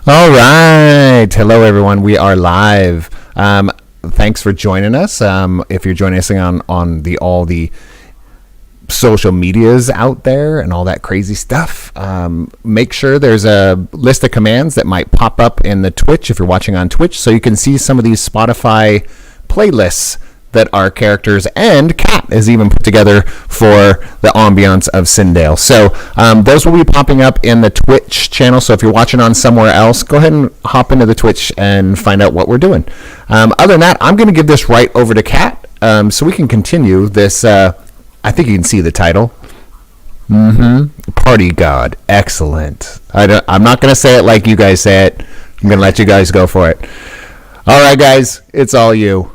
All right. Hello, everyone. We are live. Thanks for joining us. If you're joining us on all the social medias out there and all that crazy stuff, make sure there's a list of commands that might pop up in the Twitch if you're watching on Twitch, so you can see some of these Spotify playlists that our characters and Kat is even put together for the ambiance of Sindale. So those will be popping up in the Twitch channel. So if you're watching on somewhere else, go ahead and hop into the Twitch and find out what we're doing. Other than that, I'm going to give this right over to Kat so we can continue this. I think you can see the title. Party God. Excellent. I'm not going to say it like you guys say it. I'm going to let you guys go for it. All right, guys. It's all you.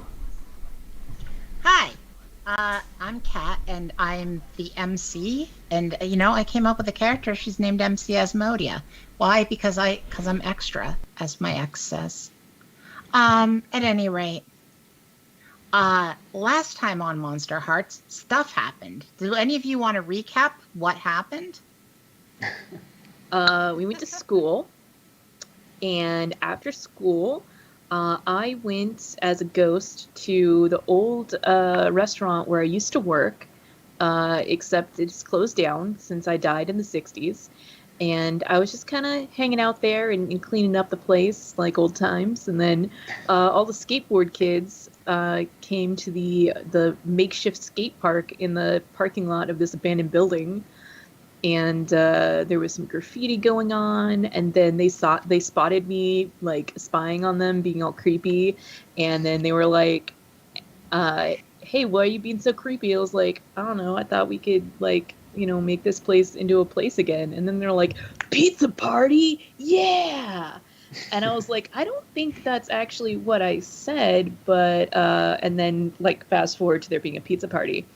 Hi, I'm Kat, and I'm the MC. And I came up with a character. She's named MC Asmodia. Why? Because I'm extra, as my ex says. At any rate, last time on Monsterhearts, stuff happened. Do any of you want to recap what happened? We went to school, and after school, I went as a ghost to the old restaurant where I used to work, except it's closed down since I died in the 60s. And I was just kind of hanging out there and cleaning up the place like old times. And then all the skateboard kids came to the makeshift skate park in the parking lot of this abandoned building. And there was some graffiti going on, and then they spotted me like spying on them, being all creepy, and then they were like, "Hey, why are you being so creepy?" I was like, "I don't know. I thought we could make this place into a place again." And then they're like, "Pizza party, yeah!" And I was like, "I don't think that's actually what I said," but and then fast forward to there being a pizza party,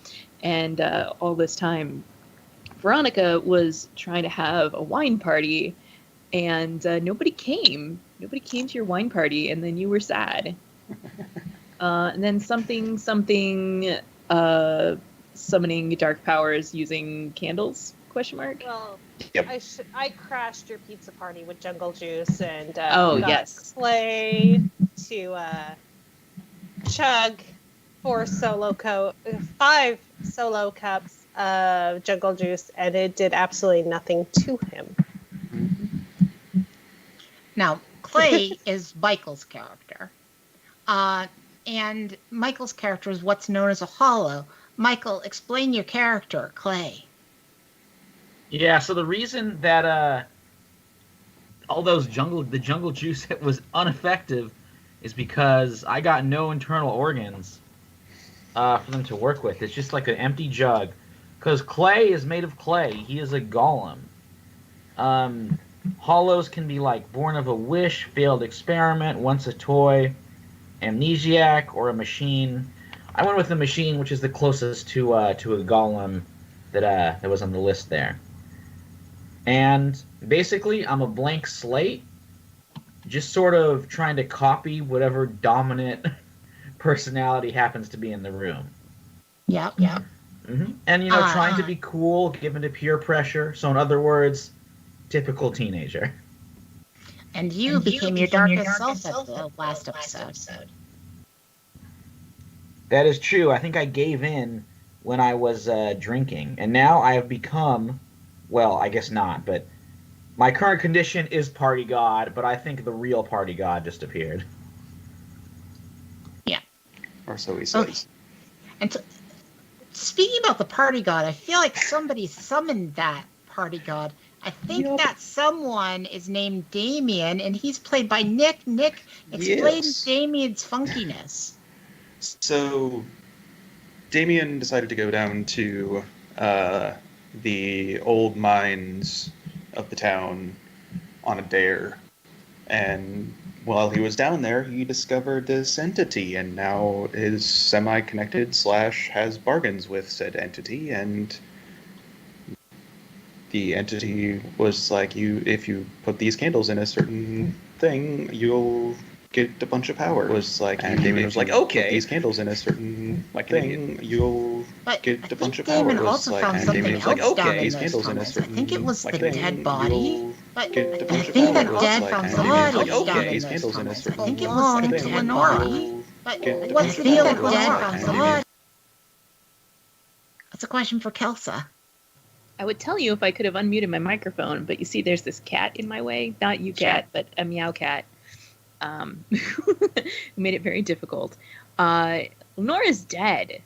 and all this time, Veronica was trying to have a wine party, and nobody came. Nobody came to your wine party, and then you were sad. And then something, summoning dark powers using candles? Question mark. Well, Yep. I crashed your pizza party with Jungle Juice and Oh, got yes. Clay to chug 5 solo cups of Jungle Juice, and it did absolutely nothing to him. Now, Clay is Michael's character. And Michael's character is what's known as a hollow. Michael, explain your character, Clay. Yeah, so the reason that all the jungle juice was ineffective is because I got no internal organs for them to work with. It's just like an empty jug. Because clay is made of clay. He is a golem. Hollows can be like born of a wish, failed experiment, once a toy, amnesiac, or a machine. I went with a machine, which is the closest to a golem that was on the list there. And basically, I'm a blank slate, just sort of trying to copy whatever dominant personality happens to be in the room. Yeah. Mm-hmm. And, trying to be cool, given to peer pressure. So in other words, typical teenager. And you became your darkest self at the last episode. That is true. I think I gave in when I was drinking. And now I have become, well, I guess not, but my current condition is party god, but I think the real party god just appeared. Yeah. Or so he says. Okay. And so, speaking about the party god, I feel like somebody summoned that party god. I think that someone is named Damien, and he's played by Nick. Nick, explain Damien's funkiness. So, Damien decided to go down to the old mines of the town on a dare. And while he was down there, he discovered this entity, and now is semi-connected / has bargains with said entity, and the entity was like, if you put these candles in a certain thing, you'll get a bunch of power. It was like, and Damien was like, okay. Put these candles in a certain thing, you'll But get I a bunch think of power. Damon It was also like, found and something Damien's like, else down okay, in these those candles in a tunnels. I think it certain was like the dead thing. body. You'll But get a I bunch of think power. that It was Dad like, found and something Damien's like, else down okay, in these those candles in a tunnels. I certain think it was the thing. dead body. You'll But get a I bunch of think power. that It was Dad like, found and something. Damien's That's a question for Kelsa. I would tell you if I could have unmuted my microphone, but you see, there's this cat in my way. Not you, cat, but a meow cat. Who made it very difficult. Nora's dead.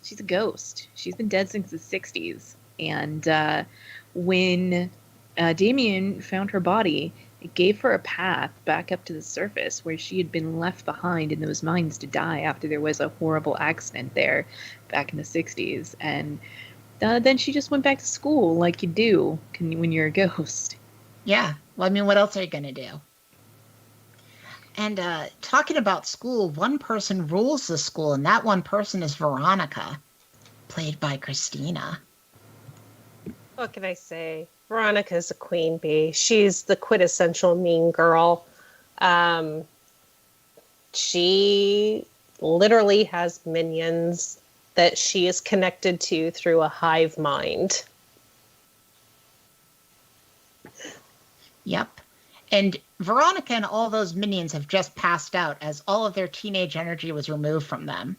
She's a ghost. She's been dead since the 60s. And when Damien found her body, it gave her a path back up to the surface where she had been left behind in those mines to die after there was a horrible accident there back in the 60s. And then she just went back to school like you do when you're a ghost. Yeah. Well, I mean, what else are you going to do? And talking about school, one person rules the school, and that one person is Veronica, played by Christina. What can I say? Veronica's a queen bee. She's the quintessential mean girl. She literally has minions that she is connected to through a hive mind. Yep. And Veronica and all those minions have just passed out as all of their teenage energy was removed from them.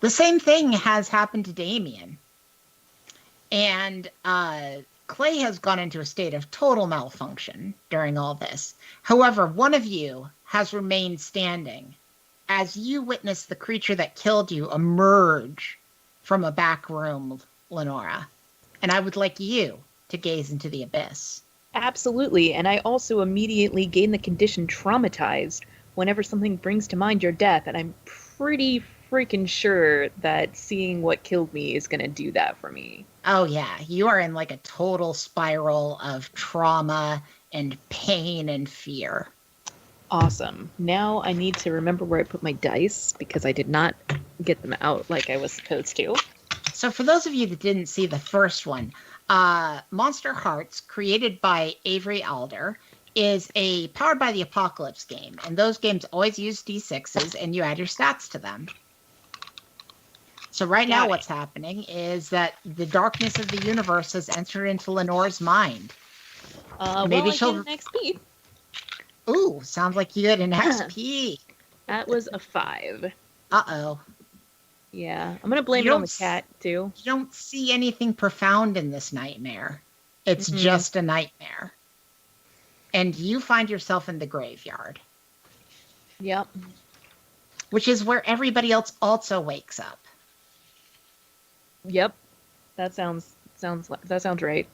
The same thing has happened to Damien. And Clay has gone into a state of total malfunction during all this. However, one of you has remained standing as you witness the creature that killed you emerge from a back room, Lenora. And I would like you to gaze into the abyss. Absolutely, and I also immediately gain the condition traumatized whenever something brings to mind your death, and I'm pretty freaking sure that seeing what killed me is going to do that for me. Oh, yeah. You are in like a total spiral of trauma and pain and fear. Awesome. Now I need to remember where I put my dice because I did not get them out like I was supposed to. So for those of you that didn't see the first one, Monsterhearts, created by Avery Alder, is a Powered by the Apocalypse game. And those games always use D6s, and you add your stats to them. So right now what's happening is that the darkness of the universe has entered into Lenore's mind. Maybe she'll get an XP. Ooh, sounds like you get an XP. That was a 5. Uh-oh. Yeah, I'm going to blame it on the cat, too. You don't see anything profound in this nightmare. It's just a nightmare. And you find yourself in the graveyard. Yep. Which is where everybody else also wakes up. Yep. That sounds right.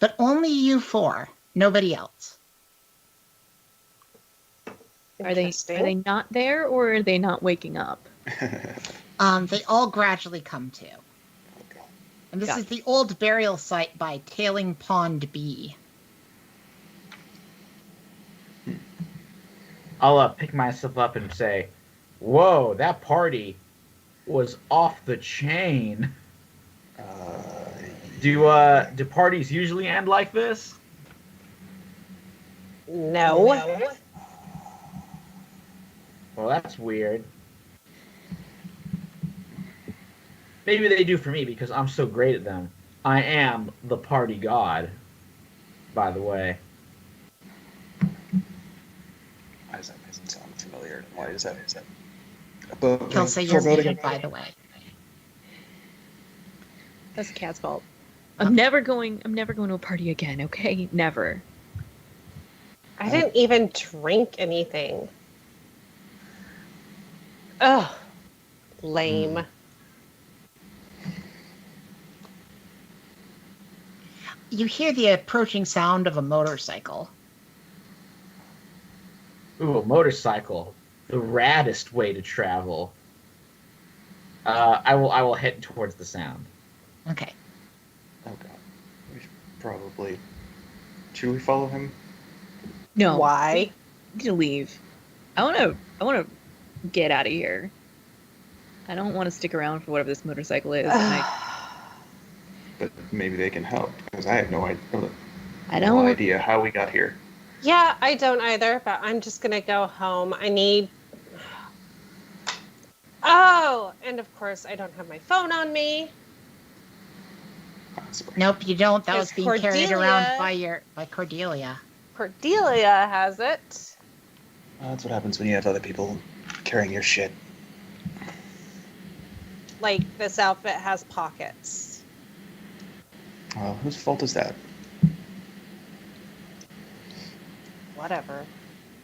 But only you four. Nobody else. Are they not there, or are they not waking up? They all gradually come to. And this is the old burial site by Tailing Pond B. I'll pick myself up and say, "Whoa, that party was off the chain." Do parties usually end like this? No. Well, that's weird. Maybe they do for me because I'm so great at them. I am the party god, by the way. Why does that sound familiar? Why is that? Kelsey, you're muted, by the way. That's the cat's fault. I'm never going to a party again, okay? Never. I didn't even drink anything. Ugh. Lame. You hear the approaching sound of a motorcycle. Ooh, a motorcycle. The raddest way to travel. I will head towards the sound. Okay. Oh god. We should probably... Should we follow him? No. Why? We need to leave. I wanna get out of here. I don't want to stick around for whatever this motorcycle is. But maybe they can help, because I have no idea. No idea how we got here. Yeah, I don't either, but I'm just gonna go home. I Oh, and of course I don't have my phone on me. Nope, you don't. That was Because being carried around Cordelia- by Cordelia. Cordelia has it. That's what happens when you have other people carrying your shit. Like, this outfit has pockets. Well, whose fault is that? Whatever.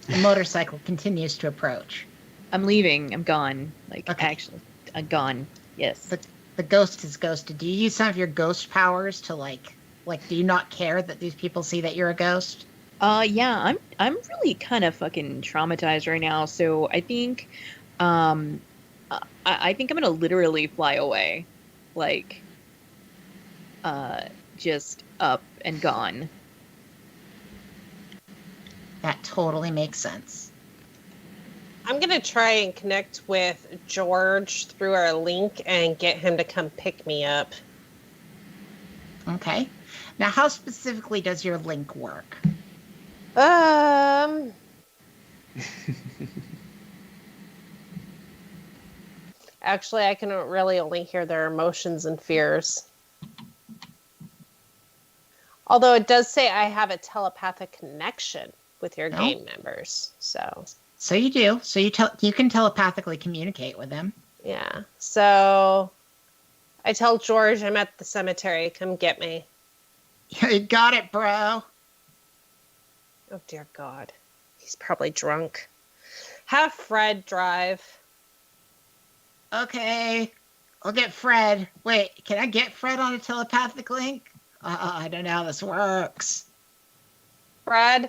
The motorcycle continues to approach. I'm leaving. I'm gone. Like, Okay. actually, I'm gone. Yes. The ghost is ghosted. Do you use some of your ghost powers to like do you not care that these people see that you're a ghost? Yeah, I'm really kind of fucking traumatized right now. So I think, I think I'm gonna literally fly away, like, just up and gone. That totally makes sense. I'm going to try and connect with George through our link and get him to come pick me up. Okay. Now, how specifically does your link work? Actually, I can really only hear their emotions and fears. Although it does say I have a telepathic connection with your No. game members. So you do. So you can telepathically communicate with them. Yeah. So I tell George I'm at the cemetery. Come get me. You got it, bro. Oh, dear God. He's probably drunk. Have Fred drive. Okay. I'll get Fred. Wait, can I get Fred on a telepathic link? I don't know how this works. Fred?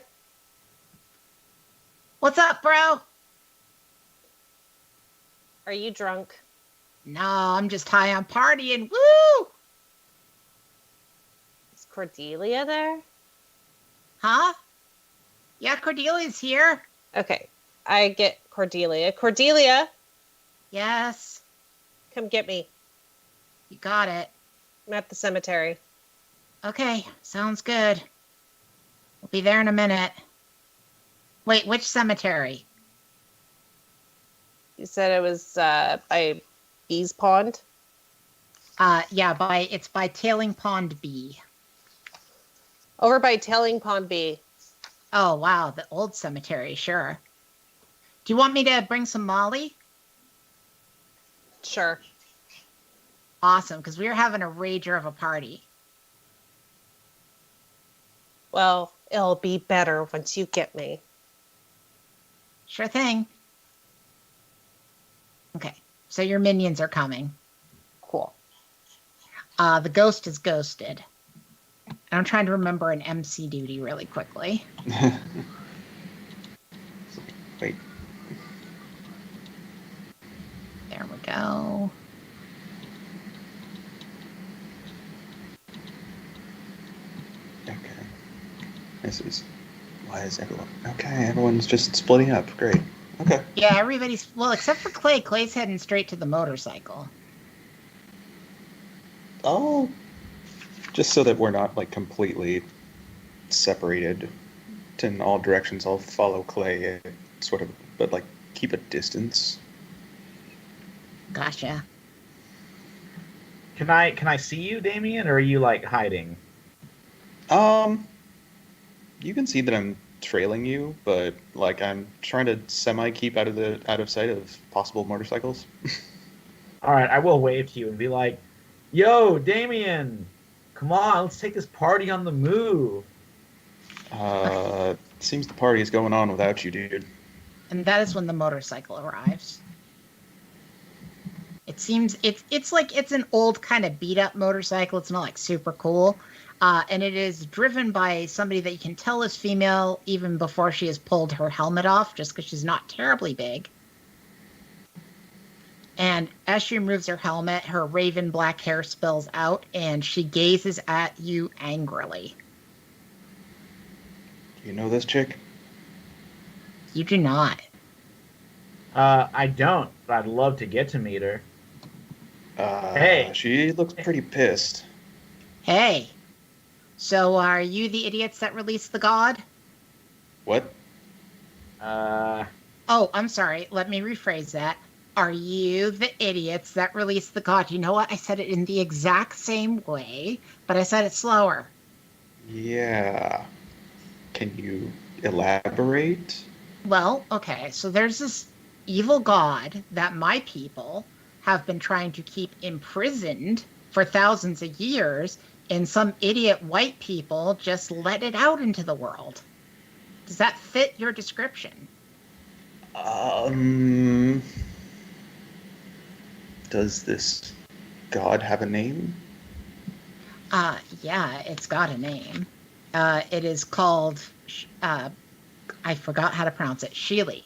What's up, bro? Are you drunk? No, I'm just high on partying. Woo! Is Cordelia there? Huh? Yeah, Cordelia's here. Okay. I get Cordelia. Cordelia, Yes, come get me. you got it. I'm at the cemetery. Okay, sounds good. We'll be there in a minute. Wait, which cemetery? You said it was by Bees Pond? Yeah, it's by Tailing Pond B. Over by Tailing Pond B. Oh, wow, the old cemetery, sure. Do you want me to bring some Molly? Sure. Awesome, because we were having a rager of a party. Well, it'll be better once you get me. Sure thing. Okay, so your minions are coming. Cool. The ghost is ghosted. I'm trying to remember an MC duty really quickly. Wait. There we go. Okay. This is... Why is everyone... Okay, everyone's just splitting up. Great. Okay. Yeah, everybody's... Well, except for Clay. Clay's heading straight to the motorcycle. Oh. Just so that we're not, like, completely separated in all directions, I'll follow Clay, sort of, but, like, keep a distance. Gotcha. Can I see you, Damien, or are you like hiding? You can see that I'm trailing you, but like I'm trying to semi keep out of sight of possible motorcycles. All right, I will wave to you and be like, "Yo, Damien, come on, let's take this party on the move." Seems the party is going on without you, dude. And that is when the motorcycle arrives. It seems it's like it's an old kind of beat up motorcycle. It's not like super cool. And it is driven by somebody that you can tell is female even before she has pulled her helmet off, just because she's not terribly big. And as she removes her helmet, her raven black hair spills out, and she gazes at you angrily. Do you know this chick? You do not. I don't, but I'd love to get to meet her. Hey. She looks pretty pissed. Hey. So are you the idiots that released the god? What? Oh, I'm sorry. Let me rephrase that. Are you the idiots that released the god? You know what? I said it in the exact same way, but I said it slower. Yeah. Can you elaborate? Well, okay, so there's this evil god that my people have been trying to keep imprisoned for thousands of years, and some idiot white people just let it out into the world. Does that fit your description? Um, does this god have a name? Yeah, it's got a name. It is called, I forgot how to pronounce it, Sheely.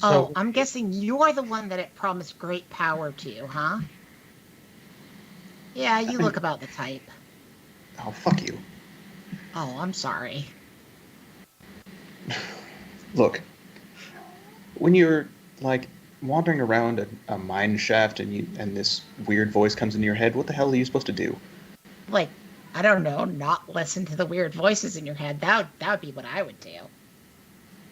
Oh, So, I'm guessing you're the one that it promised great power to, huh? Yeah, you I- look about the type. Oh, fuck you. Oh, I'm sorry. Look, when you're like wandering around a mine shaft and this weird voice comes into your head, what the hell are you supposed to do? Like, I don't know, not listen to the weird voices in your head. That would be what I would do.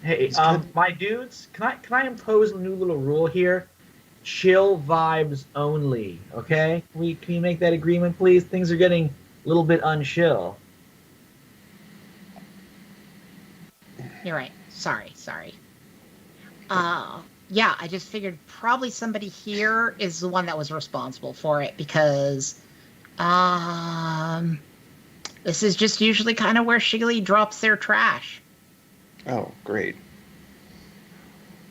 hey, It's good. my dudes, can I impose a new little rule here? Chill vibes only. Okay? Can you make that agreement, please? Things are getting a little bit unchill. You're right. Sorry. Yeah, I just figured probably somebody here is the one that was responsible for it because um this is just usually kind of where Shigley drops their trash. Oh, great.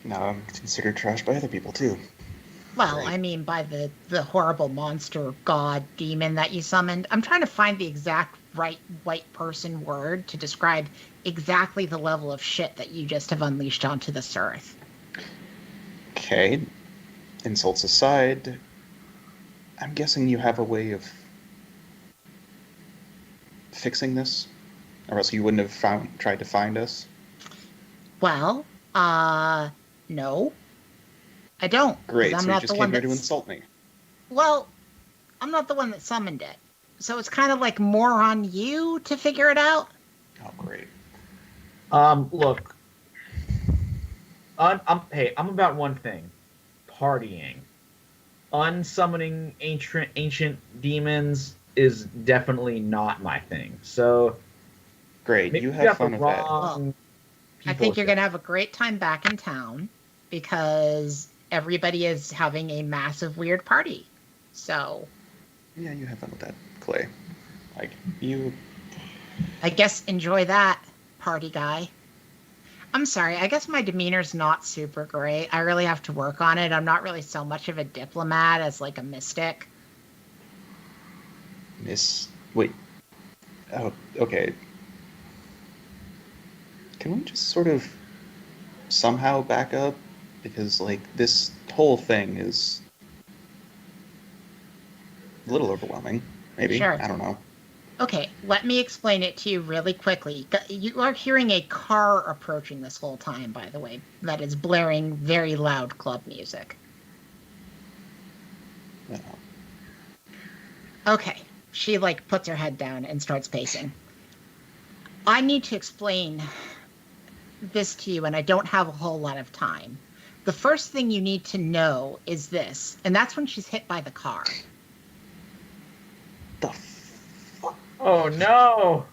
Now I'm considered trash by other people too. Well, Great. I mean by the horrible monster god demon that you summoned. I'm trying to find the exact right white person word to describe exactly the level of shit that you just have unleashed onto this earth. Okay. Insults aside, I'm guessing you have a way of fixing this, or else you wouldn't have tried to find us. Well, no, I don't, because Great. I'm So you not the just one came here to that's insult me. well, I'm not the one that summoned it. So it's kind of like more on you to figure it out. Oh, great. Look, I'm about one thing: partying. Unsummoning ancient demons is definitely not my thing. So Great. maybe You you have got the fun of that. Well, wrong I people think you're here. going to have a great time back in town because everybody is having a massive weird party. So Yeah, you have fun with that, Clay. Like, you. I guess enjoy that, party guy. I'm sorry. I guess my demeanor's not super great. I really have to work on it. I'm not really so much of a diplomat as like a mystic. Miss. Wait. Oh, okay. Can we just sort of somehow back up? Because, like, this whole thing is a little overwhelming. Maybe. Sure. I don't know. Okay, let me explain it to you really quickly. You are hearing a car approaching this whole time, by the way, that is blaring very loud club music. Uh, Okay, she like puts her head down and starts pacing. I need to explain this to you, and I don't have a whole lot of time. The first thing you need to know is this, and that's when she's hit by the car. the fuck? Oh no!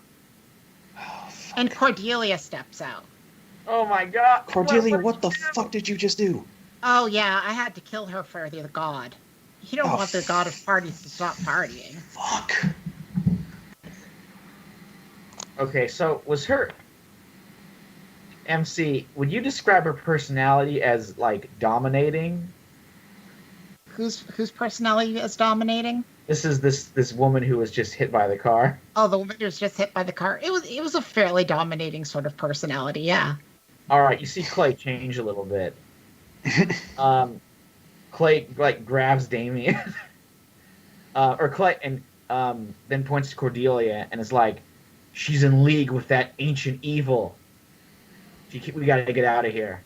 Oh, fuck. And Cordelia steps out. Oh my God! Cordelia, did what you the do? fuck did you just do? Oh, yeah, I had to kill her for the god. You don't Oh, want the god of parties to stop partying. Fuck. Okay, so was her MC? Would you describe her personality as like dominating? Whose personality is dominating? This is this woman who was just hit by the car. Oh, the woman who was just hit by the car. It was a fairly dominating sort of personality, yeah. All right, you see Clay change a little bit. Clay like grabs Damien, or Clay, and then points to Cordelia and is like, "She's in league with that ancient evil. We got to get out of here."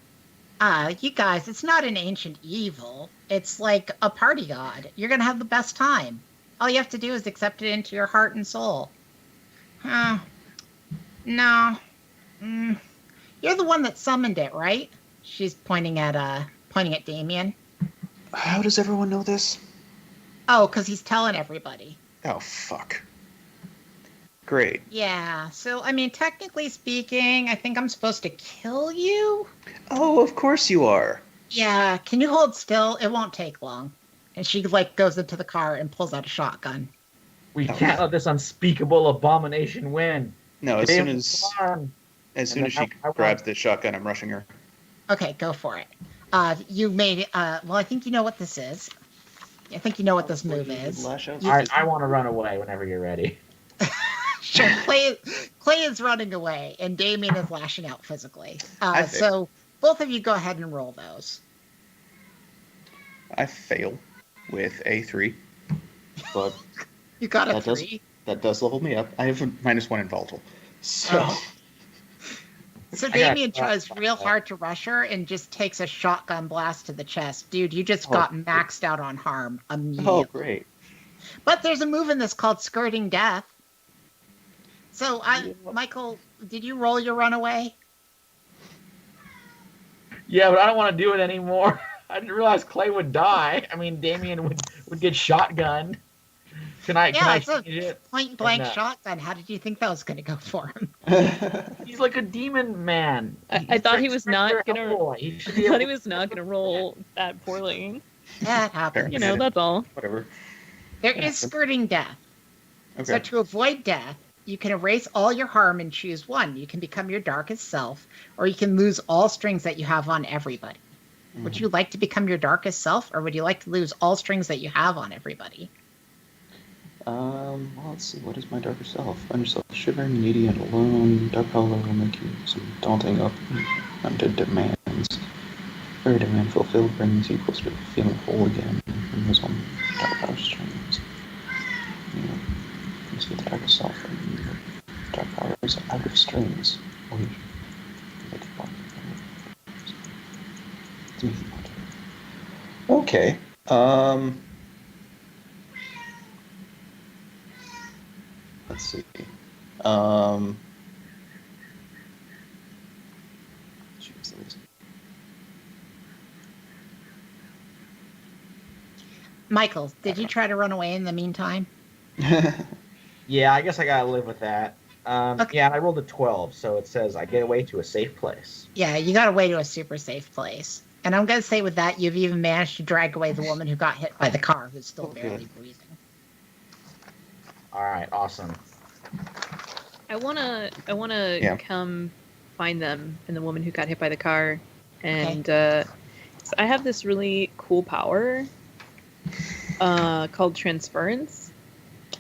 You guys, it's not an ancient evil. It's like a party god. You're gonna have the best time. All you have to do is accept it into your heart and soul. No. Mm, you're the one that summoned it, right? She's pointing at Damien. How does everyone know this? Oh, because he's telling everybody. Oh, fuck. Great. Yeah. So I mean, technically speaking, I think I'm supposed to kill you. Oh, of course you are. Yeah. Can you hold still? It won't take long. And she like goes into the car and pulls out a shotgun. We Oh. can't let this unspeakable abomination win. No, as Damien, soon come on. as And then she I grabs want- the shotgun, I'm rushing her. Okay, go for it. You made it. Well, I think you know what this is. I think you know what this move is. Lash out. I want to run away whenever you're ready. Sure, Clay is running away, and Damien is lashing out physically. I think- So both of you go ahead and roll those. I fail with a 3, but You got a that does 3. that does level me up. I have a -1 in volatile, so Oh. So got Damien shot tries by real that. hard to rush her and just takes a shotgun blast to the chest. Dude, you just Oh, got great. maxed out on harm immediately. great. But there's a move in this called skirting death. So Yeah. Michael, did you roll your runaway? Yeah, but I don't want to do it anymore. I didn't realize Clay would die. I mean, Damien would get shotgunned. Can I It's a change it? point blank no. shotgun. How did you think that was going to go for him? He's like a demon man. I thought he was not gonna. He should I be thought able he to- was not gonna roll that poorly. Yeah, it happens. You know, that's all. Whatever. There is skirting death. So Okay. to avoid death, you can erase all your harm and choose one. You can become your darkest self, or you can lose all strings that you have on everybody. Would you like to become your darkest self, or would you like to lose all strings that you have on everybody? Well, let's see. What is my darker self? Find yourself shivering, needy, and alone. Dark color will make you some daunting up unto demands. Very demand fulfilled brings you closer to feeling whole again. And there's one dark power strings. You know, you see the darker self, and your dark power is out of strings. Or you make it one. It's me. Okay. Let's see. Jeez Louise. Michael, did you try to run away in the meantime? Yeah, I guess I gotta live with that. Okay. Yeah, and I rolled a 12, so it says I get away to a safe place. Yeah, you got away to a super safe place. And I'm going to say with that, you've even managed to drag away the woman who got hit by the car, who's still barely breathing. All right, awesome. I wanna Yeah. come find them and the woman who got hit by the car, and so I have this really cool power called transference.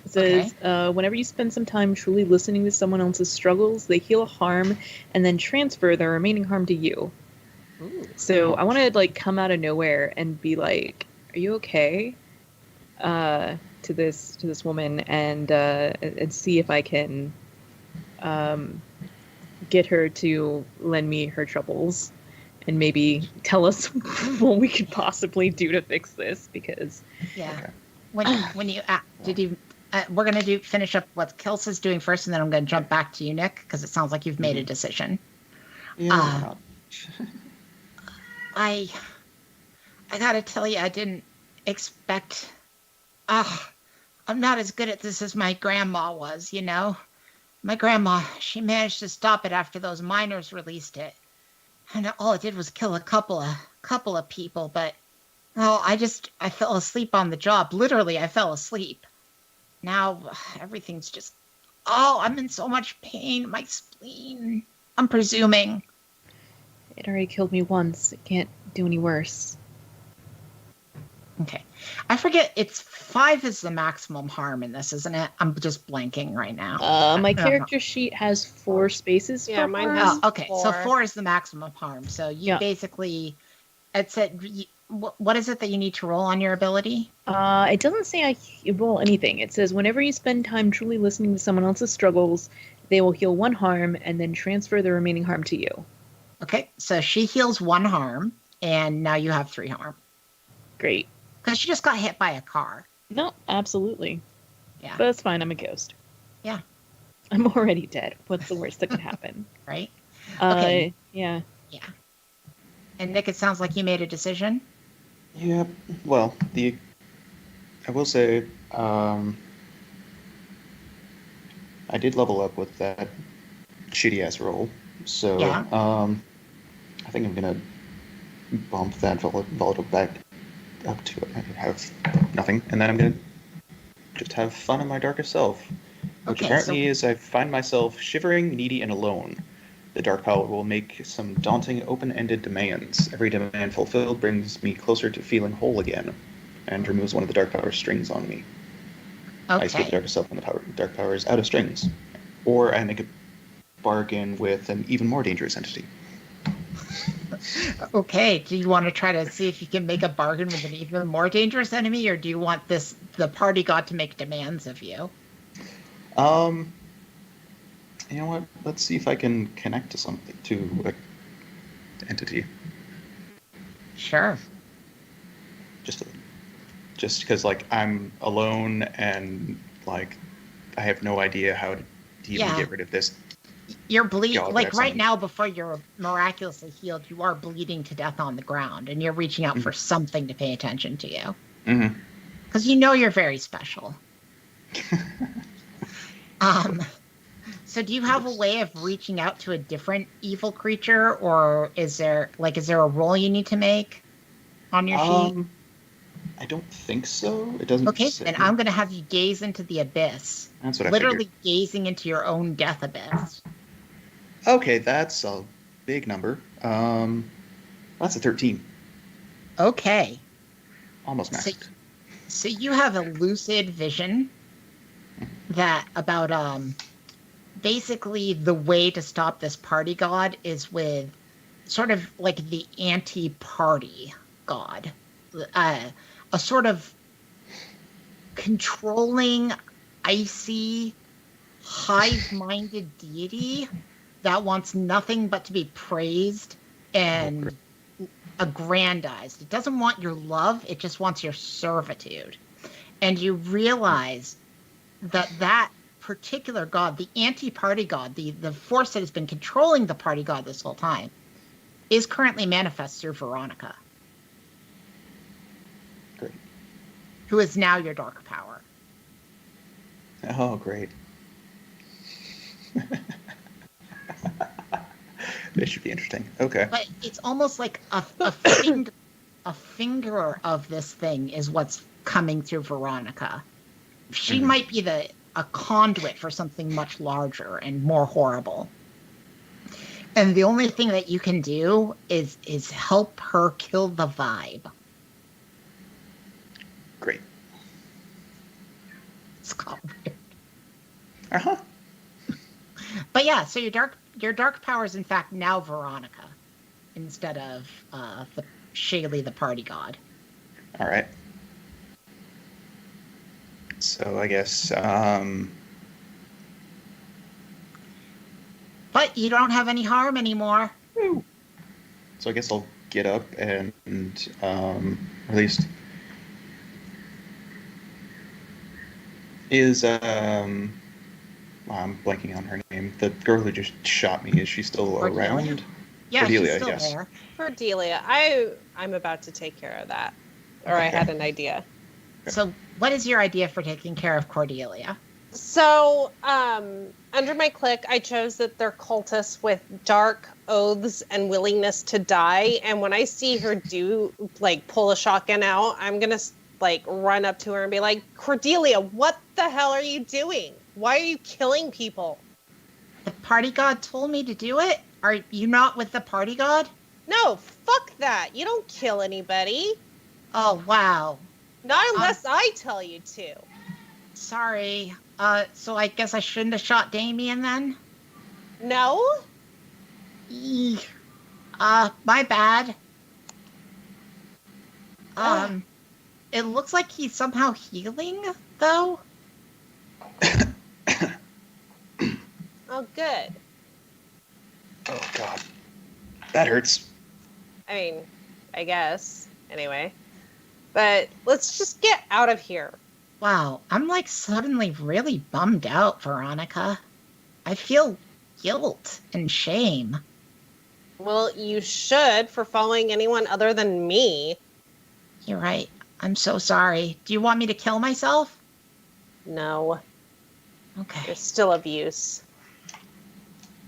It says whenever you spend some time truly listening to someone else's struggles, they heal harm and then transfer the remaining harm to you. Ooh. So I want to like come out of nowhere and be like, "Are you okay?" To this woman and see if I can get her to lend me her troubles and maybe tell us what we could possibly do to fix this, because Yeah. Okay. When you did you we're gonna finish up what Kelsa's doing first, and then I'm gonna jump back to you, Nick, because it sounds like you've made a decision. Yeah. I gotta tell you, I didn't expect. I'm not as good at this as my grandma was. You know, my grandma, she managed to stop it after those miners released it, and all it did was kill a couple of people. But I fell asleep on the job. Literally, I fell asleep. Now everything's just. Oh, I'm in so much pain. My spleen. I'm presuming. it already killed me once. It can't do any worse. Okay. I forget, it's 5 is the maximum harm in this, isn't it? I'm just blanking right now. My I don't know. character sheet has 4 spaces. Yeah, for mine harm. has- Oh, okay. So 4. 4 is the maximum harm. So you Yeah. basically, it said, what is it that you need to roll on your ability? It doesn't say I roll anything. It says whenever you spend time truly listening to someone else's struggles, they will heal 1 harm and then transfer the remaining harm to you. Okay. So she heals 1 harm, and now you have 3 harm. Great. Because she just got hit by a car. No, absolutely. Yeah. But that's fine. I'm a ghost. I'm already dead. What's the worst that could happen? right? Okay. Yeah. Yeah. And Nick, it sounds like you made a decision. Yeah. Well, I will say, I did level up with that shitty ass roll, so Yeah. I think I'm gonna bump that volatile back up to have nothing, and then I'm gonna just have fun in my darkest self, which Okay. So apparently is I find myself shivering, needy, and alone. The dark power will make some daunting, open-ended demands. Every demand fulfilled brings me closer to feeling whole again, and removes one of the dark power strings on me. I split the okay. darkest self when the dark power is out of strings, or I make a bargain with an even more dangerous entity. Okay. Do you want to try to see if you can make a bargain with an even more dangerous enemy, or do you want the party god to make demands of you? Um, you know what? Let's see if I can connect to something, to an entity. Sure. Just, just because like I'm alone and like I have no idea how to even Yeah. get rid of this You're god that like I've right summoned. now before you're miraculously healed, you are bleeding to death on the ground, and you're reaching out for something to pay attention to you Mm-hmm. because you know you're very special. Um. So do you have a way of reaching out to a different evil creature, or is there a roll you need to make on your sheet? Um, I don't think so. It doesn't Okay, say. then I'm going to have you gaze into the abyss, That's what I figured. literally gazing into your own death abyss. Okay, that's a big number. That's a 13. Okay, Almost so maxed. so you have a lucid vision that about basically the way to stop this party god is with sort of like the anti-party god, uh, a sort of controlling, icy, hive-minded deity that wants nothing but to be praised Oh, great. and aggrandized. It doesn't want your love, it just wants your servitude. And you realize that particular god, the anti-party god, the force that has been controlling the party god this whole time, is currently manifest through Veronica, Great. who is now your dark power. Oh, great. This should be interesting. Okay. But it's almost like a finger of this thing is what's coming through Veronica. She Mhm. might be a conduit for something much larger and more horrible. And the only thing that you can do is help her kill the vibe. Great. It's called weird. Uh-huh. But yeah, so your dark power is in fact now Veronica instead of the Shaylee the party god. All right. So I guess But you don't have any harm anymore. so I guess I'll get up and at least is I'm blanking on her name. The girl who just shot me, is she still Cordelia? around? Yeah, she's Cordelia, still yes. there. Cordelia, I'm about to take care of that. Or I Okay. had an idea. So what is your idea for taking care of Cordelia? So, under my click, I chose that they're cultists with dark oaths and willingness to die. And when I see her pull a shotgun out, I'm gonna run up to her and be like, Cordelia, what the hell are you doing? Why are you killing people? The party god told me to do it? Are you not with the party god? No, fuck that. You don't kill anybody. Oh, wow. Not unless I tell you to. Sorry. So I guess I shouldn't have shot Damien then? No? Eek. My bad. It looks like he's somehow healing, though. Oh, good. Oh God, that hurts. I mean, I guess. Anyway. But let's just get out of here. Wow, I'm like suddenly really bummed out, Veronica. I feel guilt and shame. Well, you should for following anyone other than me. You're right. I'm so sorry. Do you want me to kill myself? No, Okay. you're still of use.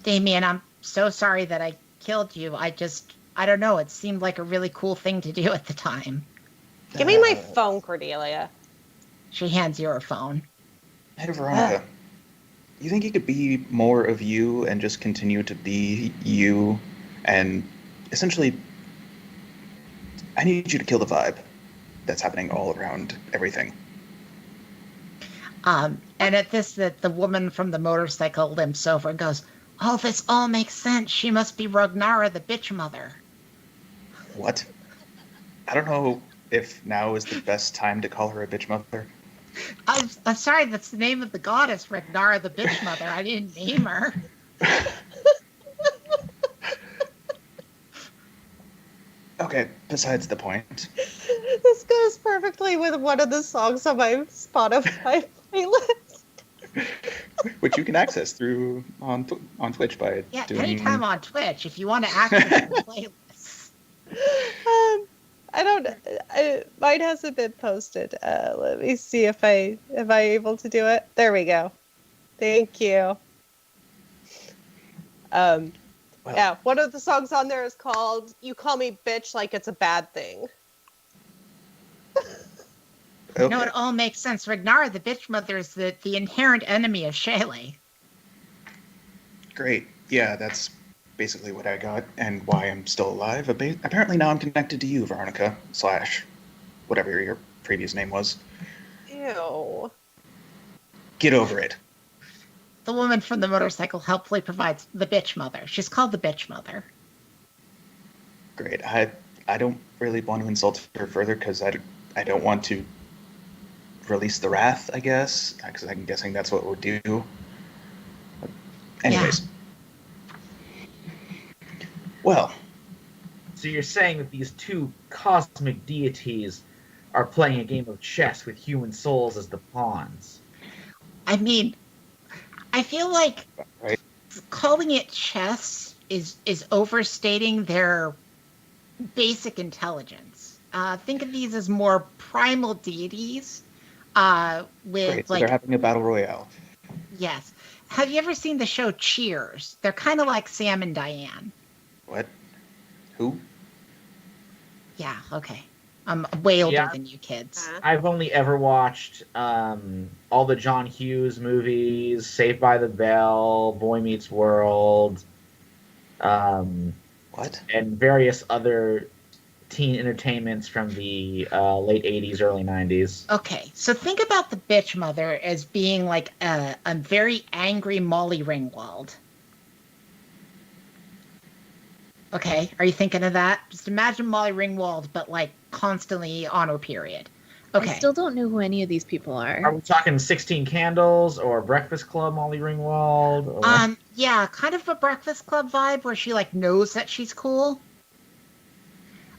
Damien, I'm so sorry that I killed you. I don't know. It seemed like a really cool thing to do at the time. Give me my phone, Cordelia. She hands you her phone. Hey, Veronica. You think you could be more of you and just continue to be you? And essentially, I need you to kill the vibe that's happening all around everything. And at this, the woman from the motorcycle limps over and goes, "Oh, this all makes sense. She must be Ragnara, the bitch mother." What? I don't know if now is the best time to call her a bitch mother. I'm sorry, that's the name of the goddess, Ragnara, the bitch mother. I didn't name her. Okay, besides the point. This goes perfectly with one of the songs on my Spotify playlist. Which you can access through on Twitch by Yeah, doing... anytime on Twitch if you want to access the playlist. Mine hasn't been posted. Let me see if I able to do it. There we go. Thank you. Well, Yeah, one of the songs on there is called "You Call Me Bitch Like It's a Bad Thing." okay. No, it all makes sense. Ragnara, the bitch mother, is the inherent enemy of Shaylee. Great. Yeah, that's basically what I got and why I'm still alive. Apparently now I'm connected to you, Veronica, / whatever your previous name was. Ew. Get over it. The woman from the motorcycle helpfully provides the bitch mother. She's called the bitch mother. Great. I don't really want to insult her further because I don't want to release the wrath, I guess, because I'm guessing that's what it would do. But anyways. Well. So you're saying that these two cosmic deities are playing a game of chess with human souls as the pawns. I mean, I feel like Right. calling it chess is overstating their basic intelligence. Think of these as more primal deities. With Great. So they're having a battle royale. Yes. Have you ever seen the show Cheers? They're kind of like Sam and Diane. What? Who? Yeah. Okay. I'm way older than you kids. I've only ever watched all the John Hughes movies, Saved by the Bell, Boy Meets World, What? and various other teen entertainments from the late 80s, early 90s. Okay, so think about the bitch mother as being like a very angry Molly Ringwald. Okay, are you thinking of that? Just imagine Molly Ringwald, but like constantly on her period. Okay. I still don't know who any of these people Are are. we talking 16 Candles or Breakfast Club Molly Ringwald? Or... Yeah, kind of a Breakfast Club vibe where she like knows that she's cool.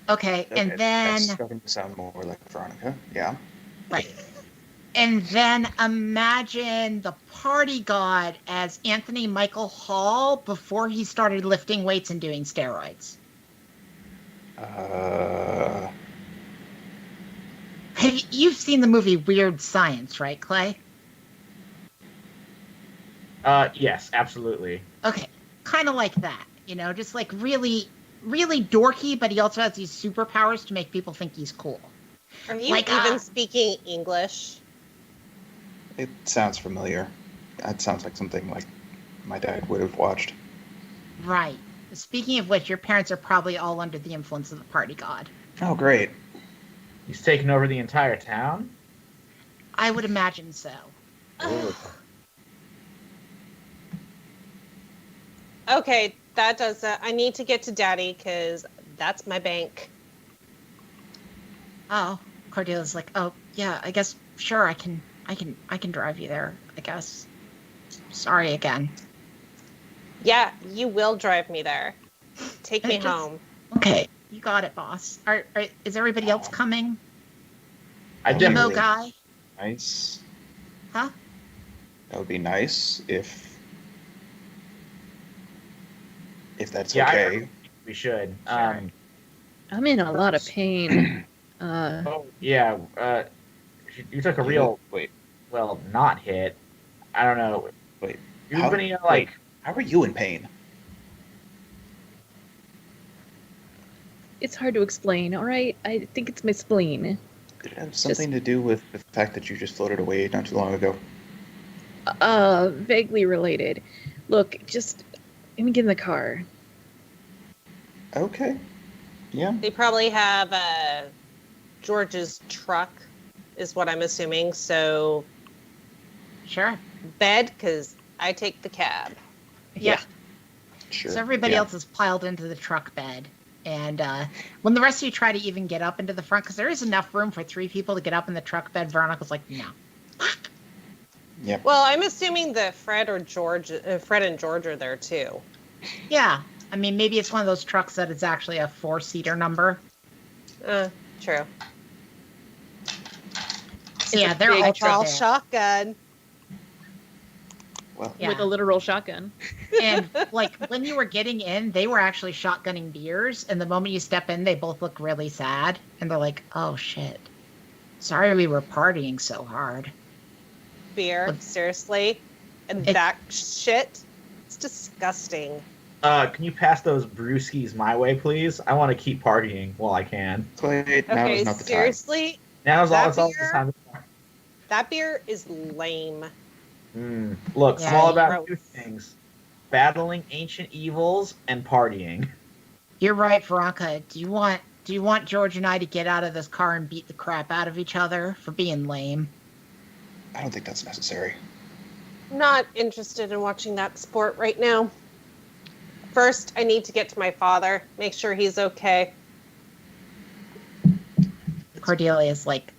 Okay, and then That's starting to sound more like Veronica. Yeah. right. And then imagine the party god as Anthony Michael Hall before he started lifting weights and doing steroids. You've seen the movie Weird Science, right, Clay? Yes, absolutely. Okay, kind of like that, just like really, really dorky, but he also has these superpowers to make people think he's cool. Are you even speaking English? It sounds familiar. That sounds like something like my dad would have watched. Right. Speaking of which, your parents are probably all under the influence of the party god. Oh, great. He's taken over the entire town? I would imagine so. Okay, that does that. I need to get to Daddy because that's my bank. Oh, Cordelia's like, oh yeah, I guess sure I can drive you there, I guess. Sorry again. Yeah, you will drive me there. Take me home. Okay, you got it, boss. Is everybody else coming? I Emo definitely. guy? Nice. Huh? That would be nice if if that's Yeah, okay. we should. Sure. I'm in a lot of pain. Oh yeah. You took a real not hit. I don't know. Wait, You've been wait, how are you in pain? It's hard to explain, all right? I think it's my spleen. Did it have something to do with the fact that you just floated away not too long ago? Vaguely related. Look, just let me get in the car. Okay. Yeah. They probably have George's truck, is what I'm assuming. So Sure. bed, because I take the cab. Yeah. Sure. So everybody yeah. else is piled into the truck bed. And when the rest of you try to even get up into the front, because there is enough room for 3 people to get up in the truck bed, Veronica's like, no. Yep. Well, I'm assuming that Fred and George are there too. Yeah. I mean, maybe it's one of those trucks that is actually a 4-seater number. True. So yeah, they're big all Call there. shotgun. Well, Yeah. With a literal shotgun. And like when you were getting in, they were actually shotgunning beers. And the moment you step in, they both look really sad. And they're like, oh shit. Sorry we were partying so hard. Beer, seriously? And It- that shit? It's disgusting. Can you pass those brewskis my way, please? I want to keep partying while I can. wait, now Okay, is not the time. seriously? Now's That all the beer- time. That beer is lame. Look, I'm Yeah, all about gross. 2 things: battling ancient evils and partying. You're right, Veronica. Do you want George and I to get out of this car and beat the crap out of each other for being lame? I don't think that's necessary. Not interested in watching that sport right now. First, I need to get to my father, make sure he's okay. Cordelia's like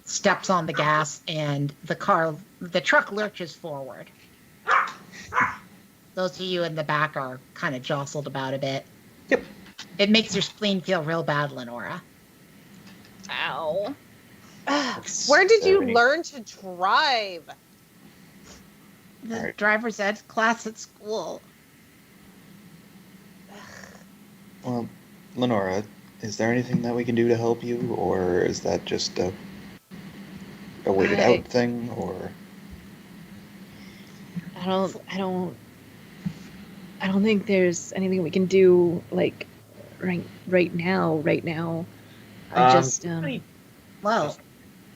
steps on the gas and the truck lurches forward. Those of you in the back are kind of jostled about a bit. Yep. It makes your spleen feel real bad, Lenora. Ow. Where did you Sorry. learn to drive? The All right. driver's ed class at school. Well, Lenora, is there anything that we can do to help you, or is that just a waited out thing, or? I don't think there's anything we can do like right now. I just Well,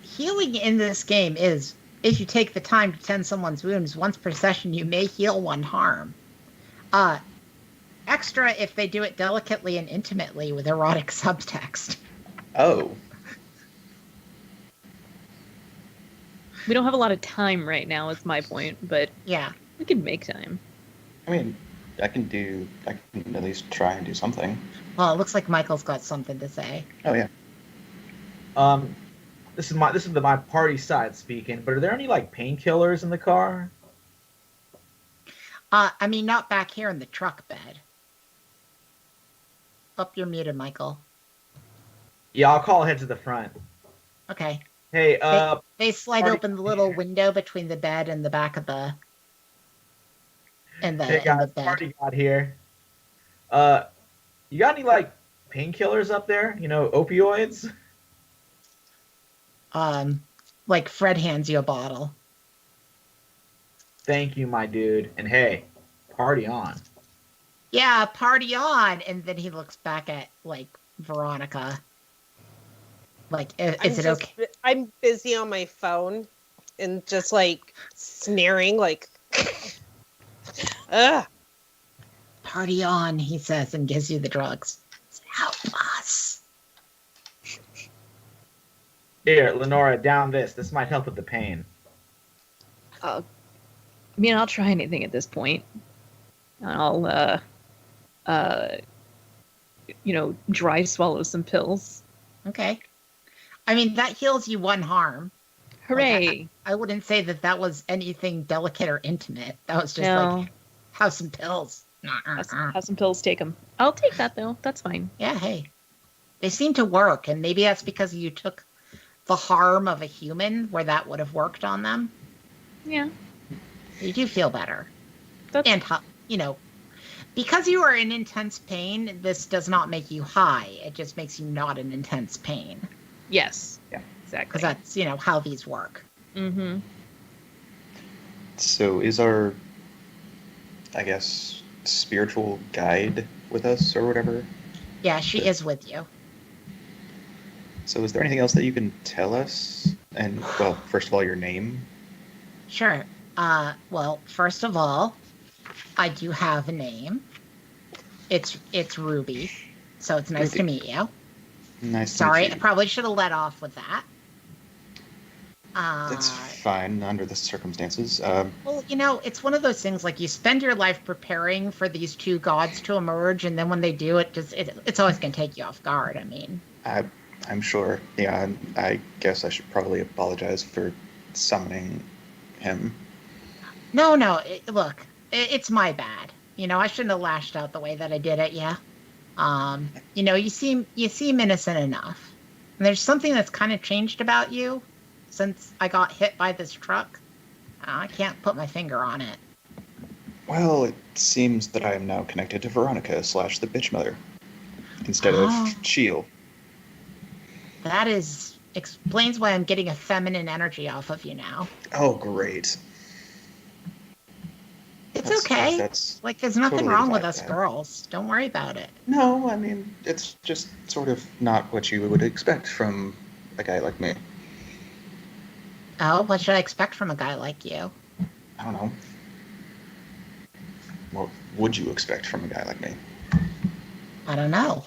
healing in this game is if you take the time to tend someone's wounds once per session, you may heal 1 harm. Extra if they do it delicately and intimately with erotic subtext. Oh. we don't have a lot of time right now. Is my point, but Yeah. we can make time. I mean, I can at least try and do something. Well, it looks like Michael's got something to say. Oh yeah. This is my party side speaking. But are there any like painkillers in the car? I mean, not back here in the truck bed. Up, you're muted, Michael. Yeah, I'll call ahead to the front. Okay. Hey, They slide party- open the little window between the bed and the back of the and the, hey and guys, the bed. party got here. You got any like painkillers up there? You know, opioids? Like Fred hands you a bottle. Thank you, my dude. And hey, party on. Yeah, party on. And then he looks back at like Veronica. Like, is it okay? I'm busy on my phone and just like sneering, like, ugh. Party on, he says, and gives you the drugs. Help us. Here, Lenora, down this. This might help with the pain. I mean, I'll try anything at this point. I'll dry swallow some pills. Okay. I mean, that heals you 1 harm. Hooray! I wouldn't say that was anything delicate or intimate. That was just No. like, have some pills. Have some pills, take them. I'll take that though. That's fine. Yeah, hey. They seem to work, and maybe that's because you took the harm of a human where that would have worked on them. Yeah. You do feel better. That's And, Because you are in intense pain, this does not make you high. It just makes you not in intense pain. Yes. Yeah. Exactly. Because that's, how these work. Mm-hmm. So is our, I guess, spiritual guide with us or whatever? Yeah, she is with you. So is there anything else that you can tell us? And, well, first of all, your name? Sure. Well, first of all, I do have a name. It's Ruby. So it's nice to Ruby. meet you. Nice to Sorry, meet I you. probably should have let off with that. That's fine under the circumstances. Well, it's one of those things like you spend your life preparing for these two gods to emerge, and then when they do, it's always going to take you off guard. I mean, I'm sure. Yeah, I guess I should probably apologize for summoning him. no, look, it's my bad. I shouldn't have lashed out the way that I did it. Yeah. You seem innocent enough. And there's something that's kind of changed about you since I got hit by this truck. I can't put my finger on it. Well, it seems that I am now connected to Veronica / the bitch mother instead of Oh. Shield. That explains why I'm getting a feminine energy off of you now. Oh, great. It's okay. That's Like, there's nothing totally wrong with the vibe us I have. girls. Don't worry about it. No, I mean, it's just sort of not what you would expect from a guy like me. Oh, what should I expect from a guy like you? I don't know. What would you expect from a guy like me? I don't know.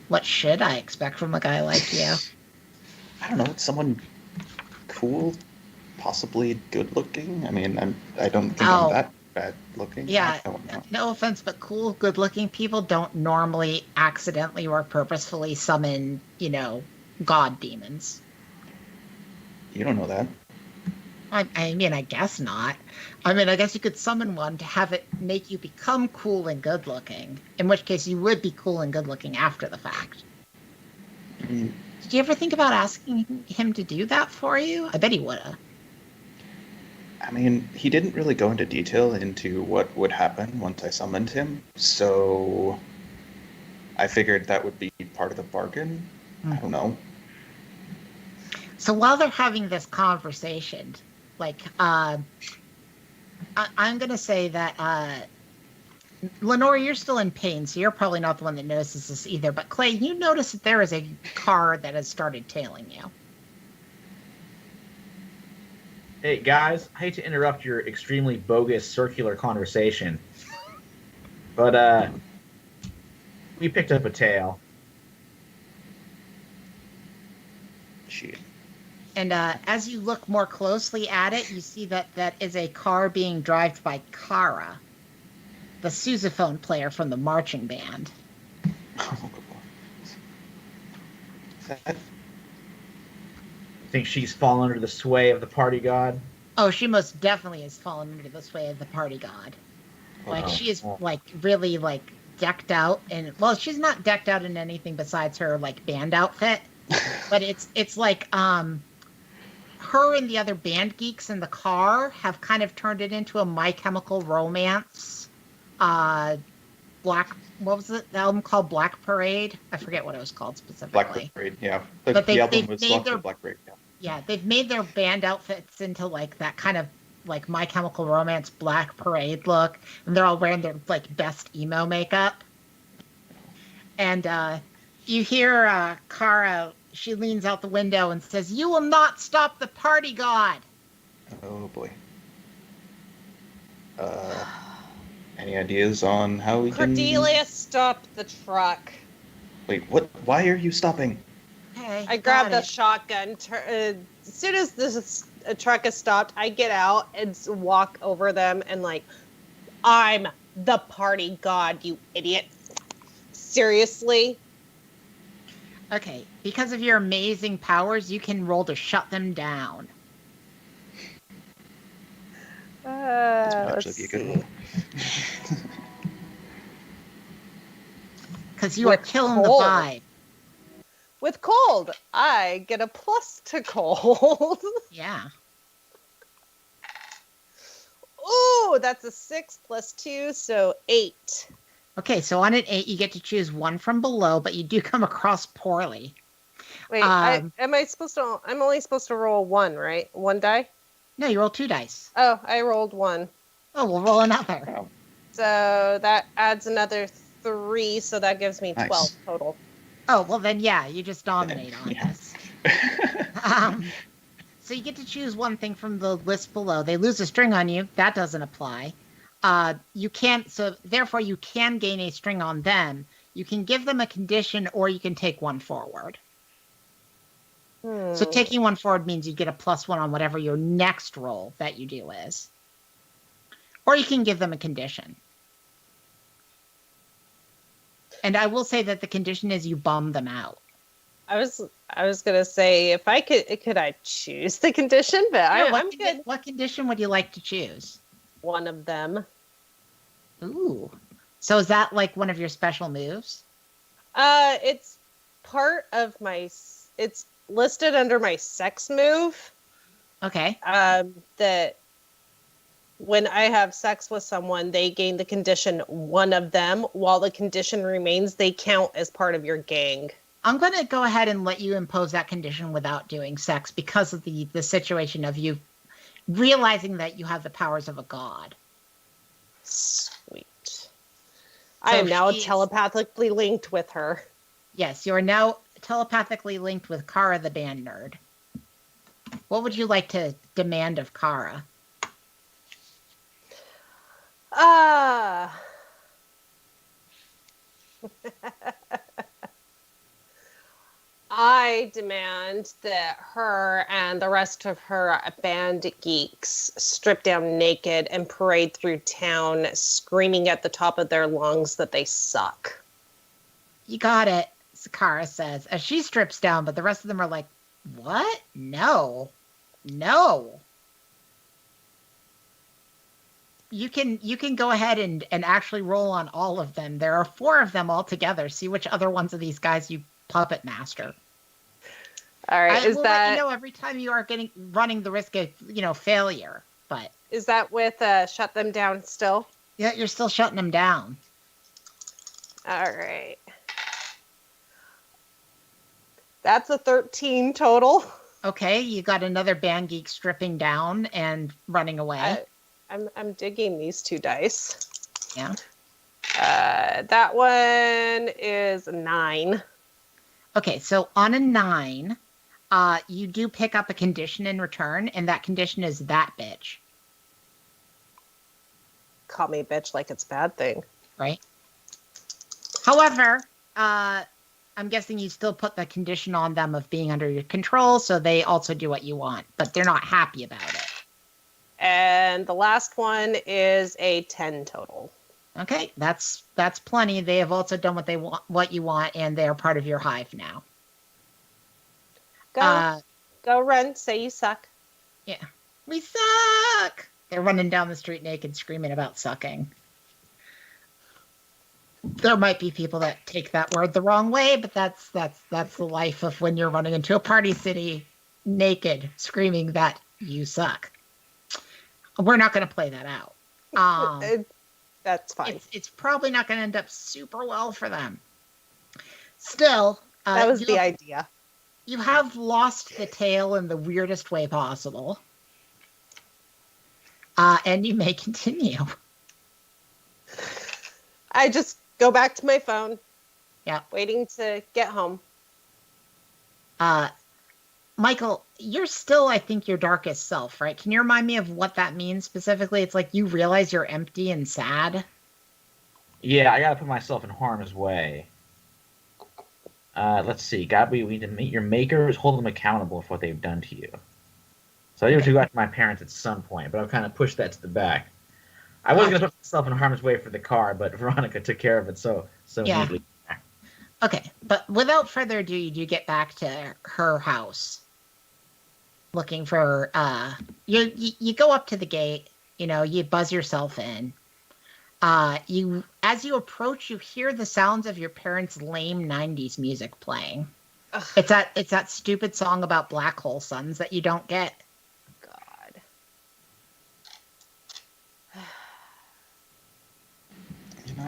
What should I expect from a guy like you? I don't know. Someone cool, possibly good looking. I mean, I don't think I'm Oh. that bad looking. Yeah, I don't know. no offense, but cool, good-looking people don't normally accidentally or purposefully summon, god demons. You don't know that. I mean, I guess not. I mean, I guess you could summon one to have it make you become cool and good-looking, in which case you would be cool and good-looking after the fact. I mean, Did you ever think about asking him to do that for you? I bet he would've. he didn't really go into detail into what would happen once I summoned him, so I figured that would be part of the bargain. I don't know. So while they're having this conversation, I'm going to say that, Lenore, you're still in pain, so you're probably not the one that notices this either. But Clay, you notice that there is a car that has started tailing you. Hey guys, I hate to interrupt your extremely bogus circular conversation, but we picked up a tail. Shit. And as you look more closely at it, you see that is a car being driven by Kara, the sousaphone player from the marching band. Oh, that, Think she's fallen under the sway of the party god? Oh, she most definitely has fallen into the sway of the party god. Like, Oh. she is, really, decked out. And, well, she's not decked out in anything besides her, band outfit. But it's like, her and the other band geeks in the car have kind of turned it into a My Chemical Romance, what was it? The album called Black Parade? I forget what it was called specifically. Black Parade, yeah. But The album they've was made their Black Parade, yeah. Yeah, they've made their band outfits into that kind of My Chemical Romance Black Parade look, and they're all wearing their best emo makeup. And you hear Kara. She leans out the window and says, "You will not stop the party god." Oh boy. Any ideas on how we can... Cordelia, stop the truck. Wait, what? Why are you stopping? Hey, I grab got the it. shotgun. As soon as this truck is stopped, I get out and walk over them and I'm the party god, you idiot. Seriously? Okay, because of your amazing powers, you can roll to shut them down. This might actually be a good roll. Because you are With killing cold. the vibe. With cold, I get a plus to cold. Yeah. Ooh, that's a 6 plus 2, so 8. Okay, so on an 8, you get to choose one from below, but you do come across poorly. Wait, Um, I'm only supposed to roll one, right? One die? No, you roll 2 dice. Oh, I rolled one. Oh, we'll roll another. Wow. So that adds another 3, so that gives me 12 Nice. total. Oh, well then, yeah, you just dominate on Yeah. this. So you get to choose one thing from the list below. They lose a string on you. That doesn't apply. You can't, so therefore you can gain a string on them. You can give them a condition or you can take one forward. So taking one forward means you get a +1 on whatever your next roll that you do is. Or you can give them a condition. And I will say that the condition is you bum them out. I was gonna say if I could I choose the condition, but I'm good. What condition would you like to choose? One of them. Ooh. So is that like one of your special moves? It's part of it's listed under my sex move. Okay. That when I have sex with someone, they gain the condition one of them. While the condition remains, they count as part of your gang. I'm going to go ahead and let you impose that condition without doing sex because of the situation of you realizing that you have the powers of a god. Sweet. I am now telepathically linked with her. Yes, you are now telepathically linked with Kara the band nerd. What would you like to demand of Kara? I demand that her and the rest of her band geeks strip down naked and parade through town screaming at the top of their lungs that they suck. You got it, Kara says, as she strips down, but the rest of them are like, what? No. No. You can go ahead and actually roll on all of them. There are 4 of them altogether. See which other ones of these guys you puppet master. All right, I will let you know every time you are running the risk of failure. But is that with shut them down still? Yeah, you're still shutting them down. All right, that's a 13 total. Okay, you got another band geek stripping down and running away. I'm digging these 2 dice. Yeah. That one is 9. Okay, so on a 9, you do pick up a condition in return, and that condition is that bitch. Call me bitch like it's a bad thing. Right. However, I'm guessing you still put the condition on them of being under your control, so they also do what you want, but they're not happy about it. And the last one is a 10 total. Okay, that's plenty. They have also done what you want, and they are part of your hive now. Go run, say you suck. Yeah. We suck! They're running down the street naked, screaming about sucking. There might be people that take that word the wrong way, but that's the life of when you're running into a party city naked, screaming that you suck. We're not going to play that out. That's fine. It's probably not going to end up super well for them. Still, that was the idea. You have lost the tail in the weirdest way possible. And you may continue. I just go back to my phone. Yeah. Waiting to get home. Michael, you're still, I think, your darkest self, right? Can you remind me of what that means specifically? It's like you realize you're empty and sad. Yeah, I gotta put myself in harm's way. Let's see. We need to meet your makers, hold them accountable for what they've done to you. So I do have to go after my parents at some point, but I've kind of pushed that to the back. I was going to put myself in harm's way for the car, but Veronica took care of it so neatly. Okay, but without further ado, you do get back to her house. Looking for, you go up to the gate, you buzz yourself in. As you approach, you hear the sounds of your parents' lame 90s music playing. Ugh. It's that stupid song about black hole suns that you don't get.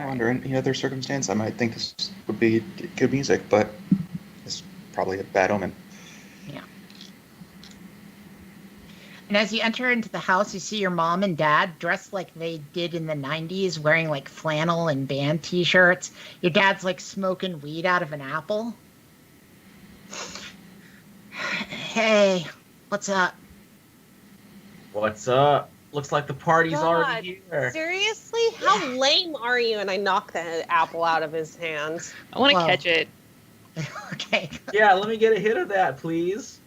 Under any other circumstance, I might think this would be good music, but it's probably a bad omen. Yeah. And as you enter into the house, you see your mom and dad dressed like they did in the 90s, wearing like flannel and band t-shirts. Your dad's like smoking weed out of an apple. Hey, what's up? What's up? Looks like the party's already here. Seriously? How lame are you? And I knock the apple out of his hand. I want to Whoa. catch it. Okay. Yeah, let me get a hit of that, please.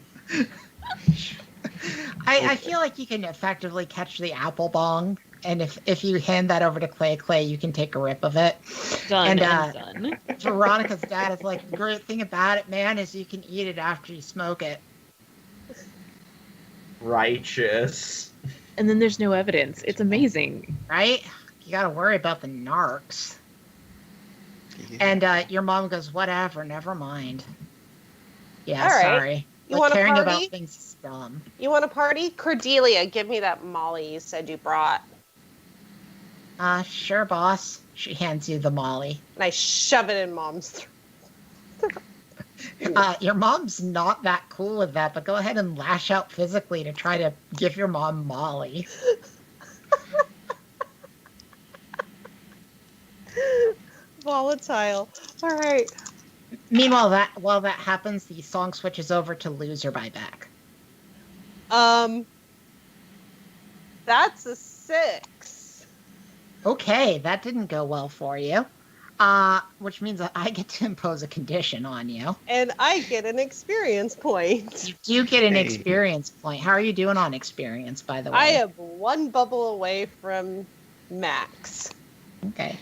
I feel like you can effectively catch the apple bong, and if you hand that over to Clay, you can take a rip of it. Done And, and done. Veronica's dad is like, the great thing about it, man, is you can eat it after you smoke it. Righteous. And then there's no evidence. It's amazing. Right? You gotta worry about the narcs. Yeah. And your mom goes, whatever, never mind. Yeah, All right. sorry. You Like, want a caring party? about things is dumb. You want a party? Cordelia, give me that Molly you said you brought. Sure, boss. She hands you the Molly. And I shove it in Mom's throat. Your mom's not that cool with that, but go ahead and lash out physically to try to give your mom Molly. Volatile. All right. Meanwhile, while that happens, the song switches over to Loser by Beck. That's a 6. Okay, that didn't go well for you. Which means that I get to impose a condition on you. And I get an experience point. You get an Hey. experience point. How are you doing on experience, by the way? I am 1 bubble away from max. Okay.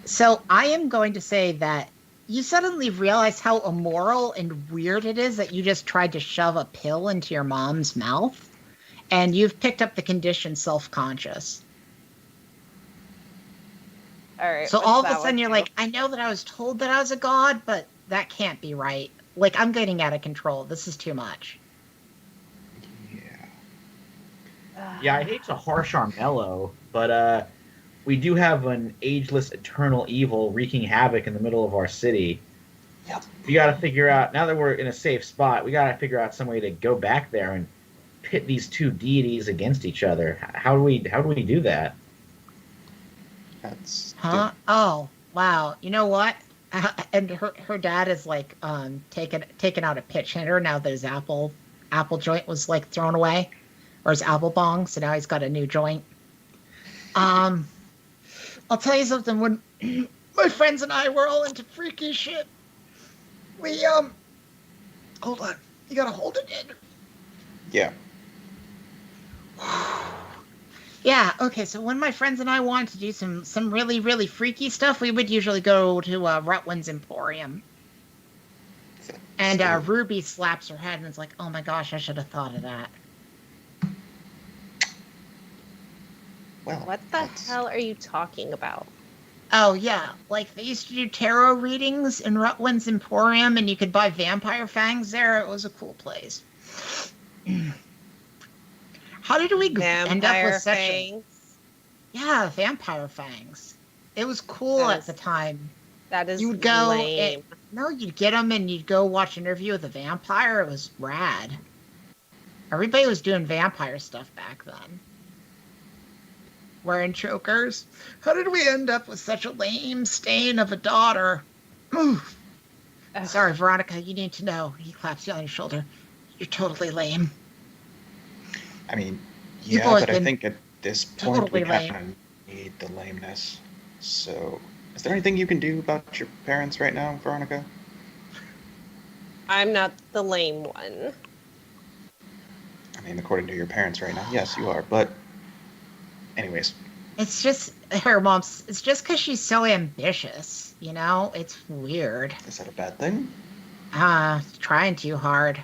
So I am going to say that you suddenly realize how immoral and weird it is that you just tried to shove a pill into your mom's mouth, and you've picked up the condition self-conscious. All right. So what's all of a that sudden one you're do? like, I know that I was told that I was a god, but that can't be right. Like, I'm getting out of control. This is too much. Yeah. Yeah, I hate to harsh on Mello, but we do have an ageless, eternal evil wreaking havoc in the middle of our city. Yep. We got to figure out, now that we're in a safe spot, we got to figure out some way to go back there and pit these two deities against each other. How do we do that? That's Huh? Oh, wow. You know what? And her dad is like taking out a pitch hitter now that his apple joint was like thrown away, or his apple bong. So now he's got a new joint. I'll tell you something. When my friends and I were all into freaky shit, we hold on. You gotta hold it in. yeah. Yeah, okay, so when my friends and I wanted to do some really, really freaky stuff, we would usually go to Rutland's Emporium. And So- Ruby slaps her head and is like, oh my gosh, I should have thought of that. Well, What the that's- hell are you talking about? Oh, yeah, like they used to do tarot readings in Rutland's Emporium, and you could buy vampire fangs there. It was a cool place. How did we end up Vampire with such a... fangs. Yeah, vampire fangs. It was cool That at is the time. That is You would go lame. No, you'd get them and you'd go watch an interview with a vampire. It was rad. Everybody was doing vampire stuff back then. Wearing chokers. How did we end up with such a lame stain of a daughter? Oof. Ugh. Sorry, Veronica, you need to know. He claps you on your shoulder. You're totally lame. I mean, You yeah, both but I been think at this point totally we kind of need the lameness. So, is there anything you can do about your parents right now, Veronica? I'm not the lame one. I mean, according to your parents right now, yes, you are. But, anyways, It's just her mom's. It's just because she's so ambitious. You know, it's weird. is that a bad thing? Trying too hard.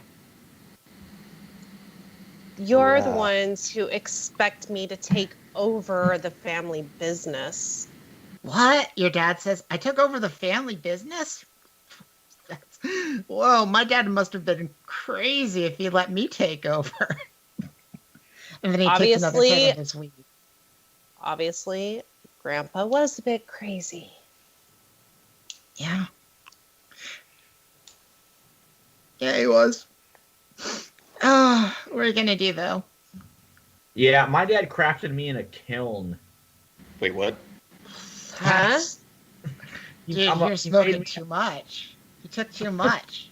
You're the Yeah. ones who expect me to take over the family business. What? Your dad says, I took over the family business? Whoa, my dad must have been crazy if he let me take over. And then he takes another hit Obviously- of his weed. Obviously, Grandpa was a bit crazy. Yeah. Yeah, he was. Oh, what are you gonna do though? Yeah, my dad crafted me in a kiln. Wait, what? Huh? Dude, He you're made smoking me. too much. You took too much.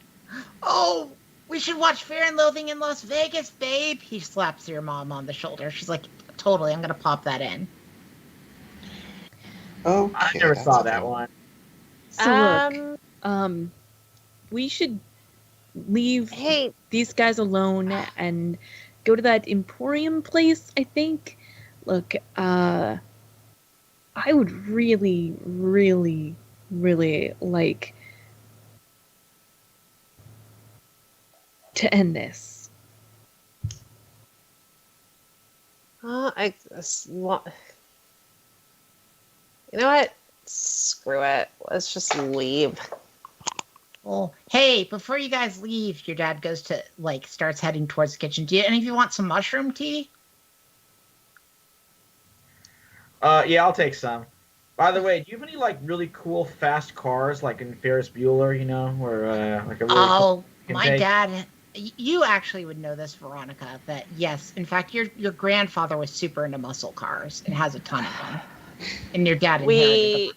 Oh, we should watch Fear and Loathing in Las Vegas, babe. He slaps your mom on the shoulder. She's like, totally, I'm gonna pop that in. I Okay, never that's saw a that thing. one. So look, Um, we should leave hey, these guys alone and go to that Emporium place, I think. Look, I would really, really, really like to end this. I, you know what? Screw it. Let's just leave. Well, hey, before you guys leave, your dad goes to like starts heading towards the kitchen. Do any of you want some mushroom tea? Yeah, I'll take some. By the way, do you have any like really cool fast cars like in Ferris Bueller? You know, where like a really cool Oh, you can my take? dad. You actually would know this, Veronica. That yes, in fact, your grandfather was super into muscle cars and has a ton of them, and your dad inherited them.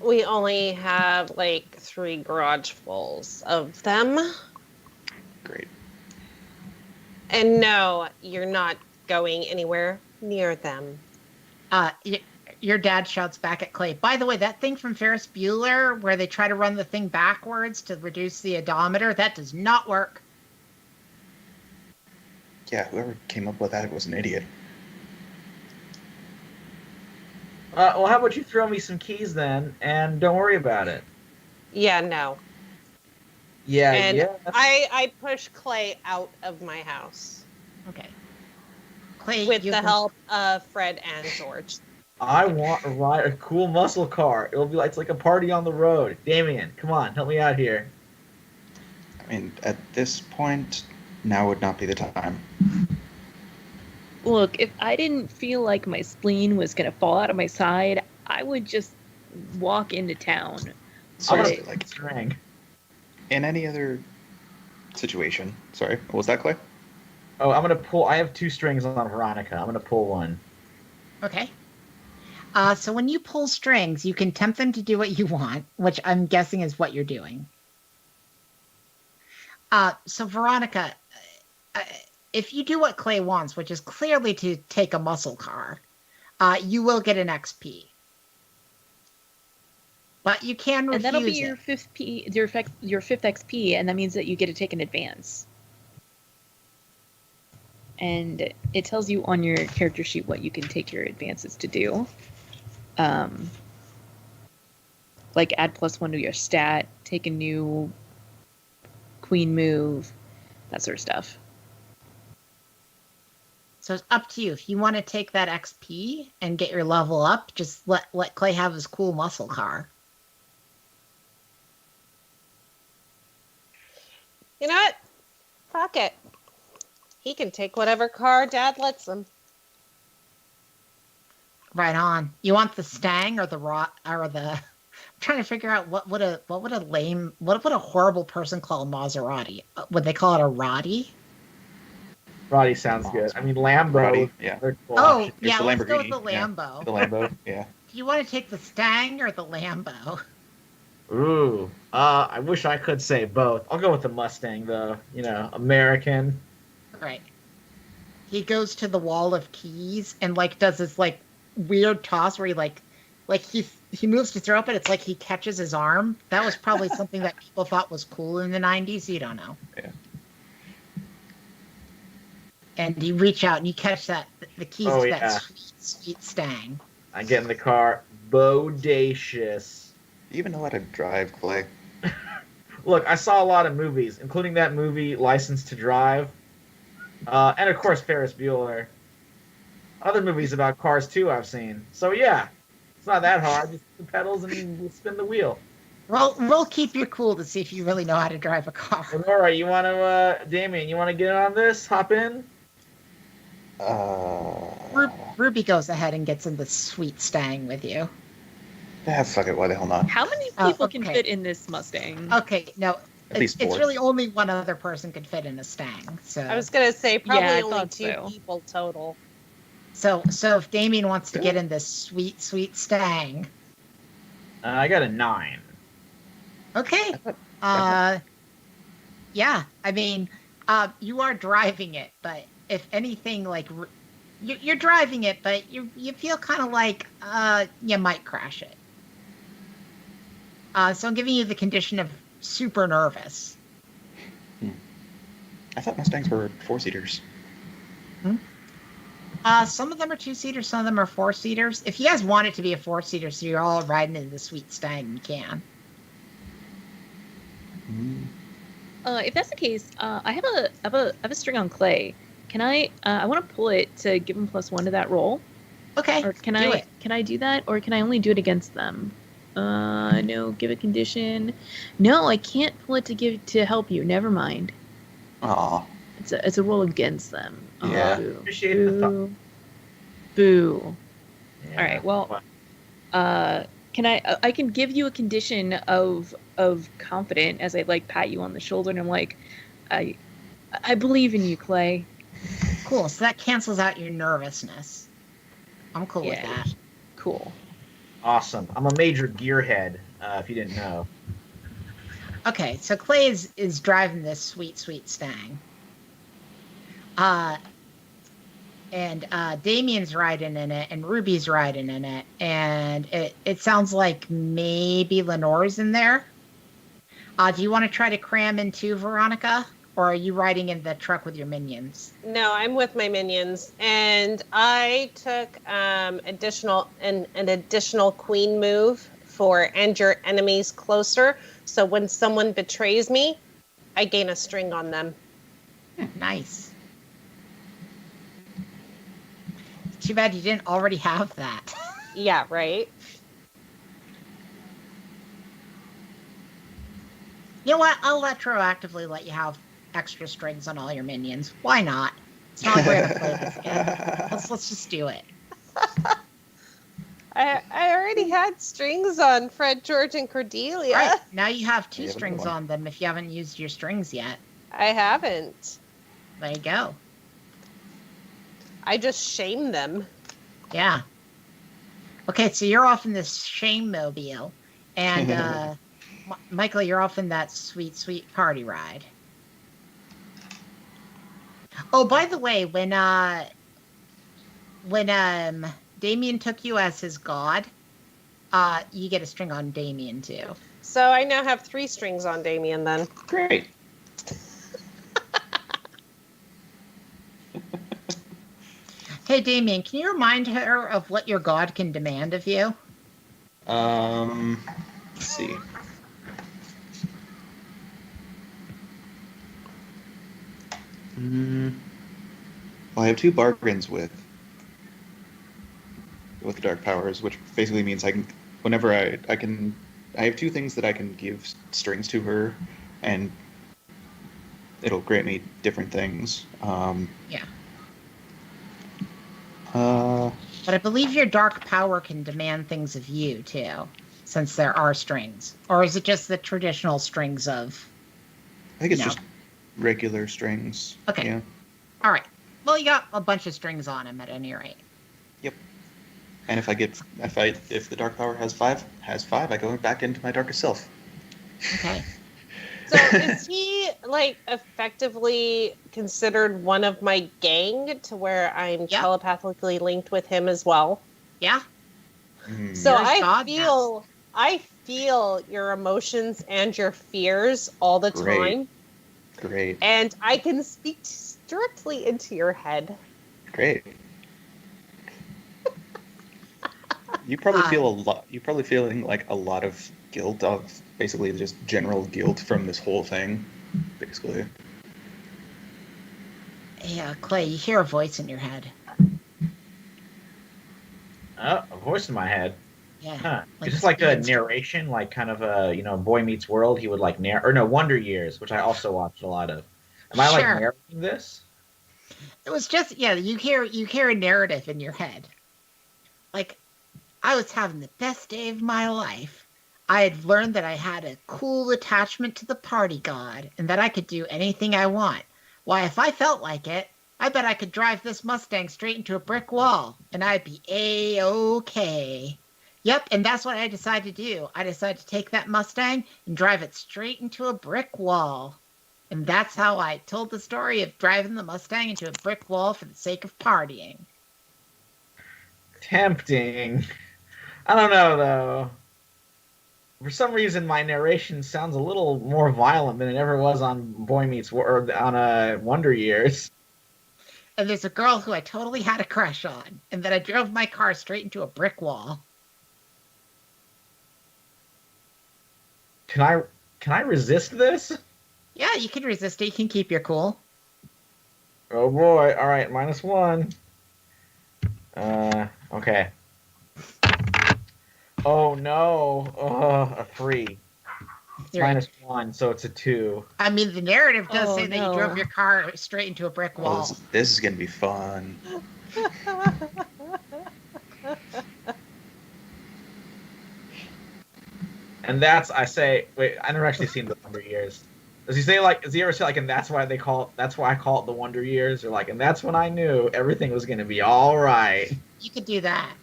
We only have like 3 garage fulls of them. Great. And no, you're not going anywhere near them. Your dad shouts back at Clay. By the way, that thing from Ferris Bueller where they try to run the thing backwards to reduce the odometer, that does not work. Yeah, whoever came up with that was an idiot. Well, how about you throw me some keys then, and don't worry about it. Yeah, no. Yeah, And yeah. I push Clay out of my house Okay. Clay, with you the can- help of Fred and George. I want to ride a cool muscle car. It'll be like it's like a party on the road. Damien, come on, help me out here. I mean, at this point, now would not be the time. Look, if I didn't feel like my spleen was gonna fall out of my side, I would just walk into town. I'm gonna Seriously, pull like, a string. in any other situation. Sorry, what was that, Clay? Oh, I'm gonna pull. I have 2 strings on Veronica. I'm gonna pull one. Okay. So when you pull strings, you can tempt them to do what you want, which I'm guessing is what you're doing. So Veronica, uh, if you do what Clay wants, which is clearly to take a muscle car, you will get an XP. But you can refuse And that'll be it. your your fifth XP, and that means that you get to take an advance. And it tells you on your character sheet what you can take your advances to do. Like add +1 to your stat, take a new queen move, that sort of stuff. So it's up to you. If you want to take that XP and get your level up, just let Clay have his cool muscle car. You know what? Fuck it. He can take whatever car Dad lets him. Right on. You want the Stang or the or the? I'm trying to figure out what would a horrible person call a Maserati? Would they call it a Roddy? Roddy sounds good. I mean, Lambo. Roddy, yeah. They're cool Oh, options. There's yeah. the Let's go with Lamborghini, the yeah. Lambo. The Lambo, yeah. Do you want to take the Stang or the Lambo? Ooh. I wish I could say both. I'll go with the Mustang, though. You know, American. Right. He goes to the wall of keys and like does this like weird toss where he moves to throw up and it's like he catches his arm. That was probably something that people thought was cool in the 90s. You don't know. Yeah. And you reach out and you catch the keys Oh, to yeah. that sweet Stang. I get in the car. Bodacious. You even know how to drive, Clay. Look, I saw a lot of movies, including that movie License to Drive, and of course Ferris Bueller. Other movies about cars too I've seen. So yeah, it's not that hard. Just hit the pedals and spin the wheel. We'll keep you cool to see if you really know how to drive a car. Lenora, you want to, Damien, you want to get on this? Hop in. Uh, Ruby goes ahead and gets in the sweet stang with you. Yeah, fuck it. Why the hell not? How many Oh, people can okay. fit in this Mustang? Okay, no, At least it's 4. really only one other person could fit in a stang. So I was gonna say probably I only thought 2 so. people total. so if Damien wants to Yeah. get in this sweet stang, I got a 9. okay. Yeah, I mean, you are driving it, but if anything, like you're driving it, but you feel kind of like you might crash it. So I'm giving you the condition of super nervous. I thought Mustangs were 4-seaters. Some of them are 2-seaters, some of them are 4-seaters. If you guys want it to be a 4-seater, so you're all riding in the sweet stang, you can. If that's the case, I have a string on Clay. Can I? I want to pull it to give him +1 to that roll. Okay, Or can do I? it. Can I do that, or can I only do it against them? No. Give a condition. No, I can't pull it to help you. Never mind. Aw. It's a roll against them. Oh, Yeah. Boo. Appreciate the thought. Boo. Boo. Yeah. All right. Well, can I can give you a condition of confident as I like pat you on the shoulder and I'm like, I believe in you, Clay. Cool. So that cancels out your nervousness. I'm cool with Yeah. that. Cool. Awesome. I'm a major gearhead, if you didn't know. Okay, so Clay is driving this sweet stang. And Damien's riding in it, and Ruby's riding in it, and it sounds like maybe Lenore's in there. Do you want to try to cram in too, Veronica? Or are you riding in the truck with your minions? No, I'm with my minions, and I took an additional queen move for end your enemies closer. So when someone betrays me, I gain a string on them. Nice. Too bad you didn't already have that. Yeah, right. You know what? I'll retroactively let you have extra strings on all your minions. Why not? It's not like we're gonna play this again. Let's just do it. I already had strings on Fred, George, and Cordelia. Right. Now you have 2 You have strings another one. on them if you haven't used your strings yet. I haven't. There you go. I just shame them. Yeah. Okay, so you're off in this shame mobile. And Michael, you're off in that sweet party ride. Oh, by the way, when Damien took you as his god, you get a string on Damien too. So I now have 3 strings on Damien then. Great. Hey, Damien, can you remind her of what your god can demand of you? Let's see. Well, I have 2 bargains with the dark powers, which basically means I can, whenever I have 2 things that I can give strings to her, and it'll grant me different things. Yeah. But I believe your dark power can demand things of you too, since there are strings. Or is it just the traditional strings of? I think it's No. just regular strings. Okay. Yeah. All right. Well, you got a bunch of strings on him at any rate. Yep. And if the dark power has 5, I go back into my darkest self. Okay. So is he like effectively considered one of my gang to where I'm Yeah. telepathically linked with him as well? Yeah. So You're his I god feel your emotions and your fears all the Great. time, Great. and I can speak directly into your head. Great. You probably feel a lot. You're probably feeling like a lot of guilt, of basically just general guilt from this whole thing, basically. Yeah, Clay, you hear a voice in your head. A voice in my head. Yeah. Huh. Like Is this like a speaking- narration, like kind of a Boy Meets World? He would like narrate, or no, Wonder Years, which I also watched a lot of. Am I like Sure. narrating this? It was just, yeah, you hear a narrative in your head. Like, I was having the best day of my life. I had learned that I had a cool attachment to the party god and that I could do anything I want. Why, if I felt like it, I bet I could drive this Mustang straight into a brick wall and I'd be A-OK. Yep, and that's what I decided to do. I decided to take that Mustang and drive it straight into a brick wall. And that's how I told the story of driving the Mustang into a brick wall for the sake of partying. Tempting. I don't know, though. For some reason, my narration sounds a little more violent than it ever was on Boy Meets or on Wonder Years. And there's a girl who I totally had a crush on, and then I drove my car straight into a brick wall. Can I resist this? Yeah, you can resist it. You can keep your cool. Oh boy! All right, -1. Okay. Oh no! A 3. -1, so it's a 2. I mean, the narrative does say that no. you drove your car straight into a brick wall. This is gonna be fun. And that's I say. Wait, I never actually seen the Wonder Years. Does he say like? Does he ever say like? And that's why I call it the Wonder Years, or like? And that's when I knew everything was gonna be all right. You could do that.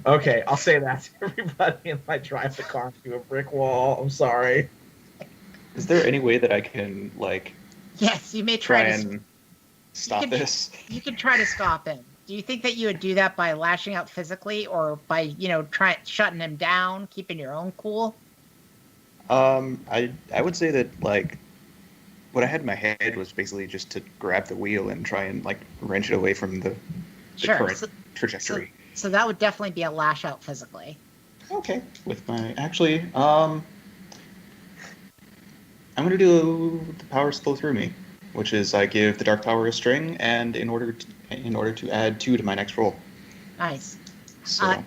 Okay, I'll say that to everybody if I drive the car into a brick wall. I'm sorry. Is there any way that I can like Yes, you may try try and stop this? You can try to stop him. Do you think that you would do that by lashing out physically, or by shutting him down, keeping your own cool? I would say that like what I had in my head was basically just to grab the wheel and try and like wrench it away from the Sure. current trajectory. So that would definitely be a lash out physically. Okay. With my I'm gonna do the powers flow through me, which is I give the dark power a string, and in order to add 2 to my next roll. Nice. So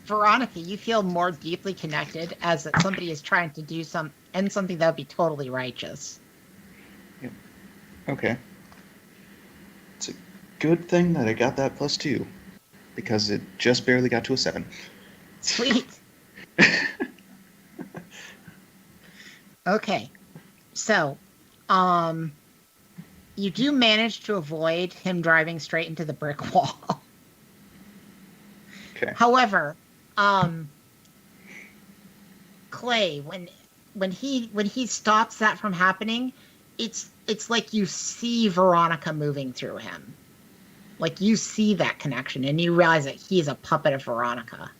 Veronica, you feel more deeply connected as that somebody is trying to do something that would be totally righteous. okay. It's a good thing that I got that +2, because it just barely got to a 7. Sweet. Okay. So, you do manage to avoid him driving straight into the brick wall. Okay. However, Clay, when he stops that from happening, it's like you see Veronica moving through him. Like you see that connection and you realize that he's a puppet of Veronica.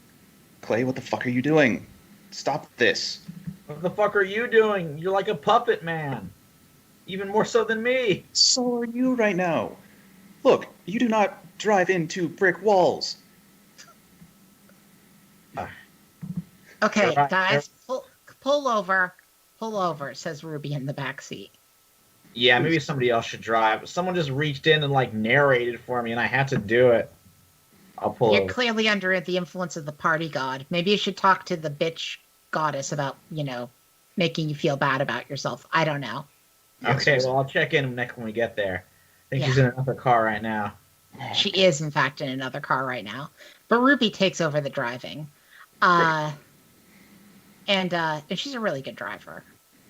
Clay, what the fuck are you doing? Stop this. What the fuck are you doing? You're like a puppet man. Even more so than me. So are you right now. Look, you do not drive into brick walls. Okay, Right. guys, pull over, says Ruby in the back seat. Yeah, maybe somebody else should drive. Someone just reached in and like narrated for me, and I had to do it. I'll pull You're over. clearly under the influence of the party god. Maybe you should talk to the bitch goddess about, making you feel bad about yourself. I don't know. Okay, well, I'll check in next when we get there. I think Yeah. she's in another car right now. She is, in fact, in another car right now. But Ruby takes over the driving. And she's a really good driver.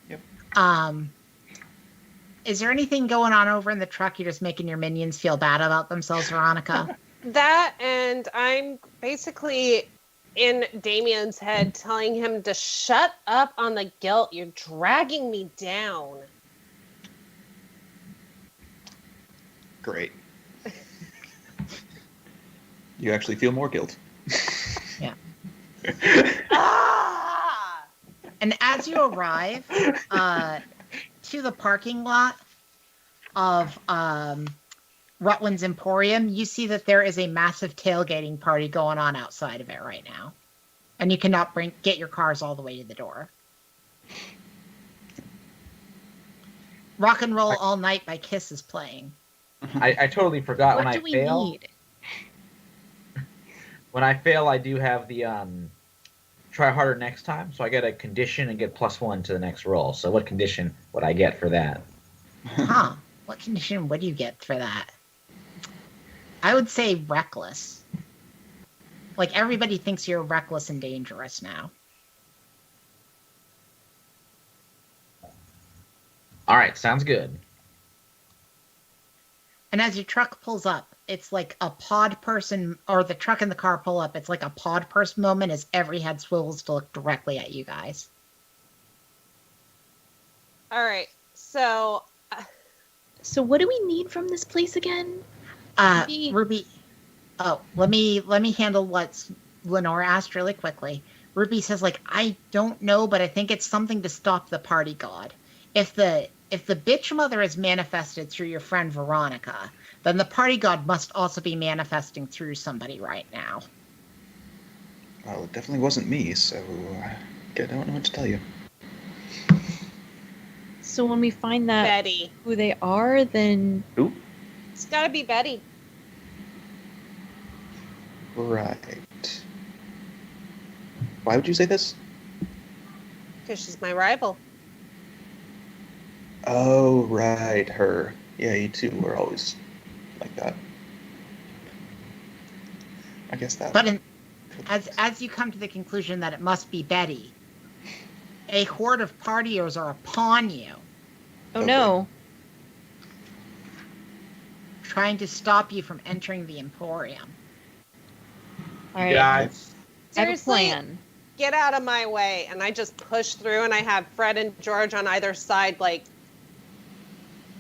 Yep. Is there anything going on over in the truck? You're just making your minions feel bad about themselves, Veronica? That, and I'm basically in Damien's head telling him to shut up on the guilt. You're dragging me down. Great. You actually feel more guilt. Yeah. Ah! And as you arrive to the parking lot of Rutland's Emporium, you see that there is a massive tailgating party going on outside of it right now. And you cannot get your cars all the way to the door. Rock and Roll All Night by Kiss is playing. I totally forgot What when do I we fail. need? When I fail, I do have the try harder next time, so I get a condition and get +1 to the next roll. So what condition would I get for that? Huh. What condition would you get for that? I would say reckless. Like, everybody thinks you're reckless and dangerous now. All right, sounds good. And as your truck pulls up, it's like a pod person, or the truck and the car pull up. It's like a pod person moment as every head swivels to look directly at you guys. All right. So So what do we need from this place again? Maybe- Ruby. Oh, let me handle what Lenore asked really quickly. Ruby says, like, I don't know, but I think it's something to stop the party god. If the bitch mother is manifested through your friend Veronica, then the party god must also be manifesting through somebody right now. Well, it definitely wasn't me, so I don't know what to tell you. So when we find that Betty. who they are, then Ooh, It's got to be Betty. right. Why would you say this? Because she's my rival. Oh, right, her. Yeah, you two were always like that. I guess that. But as you come to the conclusion that it must be Betty, a horde of partiers are upon you, oh Okay. no. trying to stop you from entering the Emporium. All right. Guys, I have a Seriously, plan. get out of my way. And I just push through, and I have Fred and George on either side, like,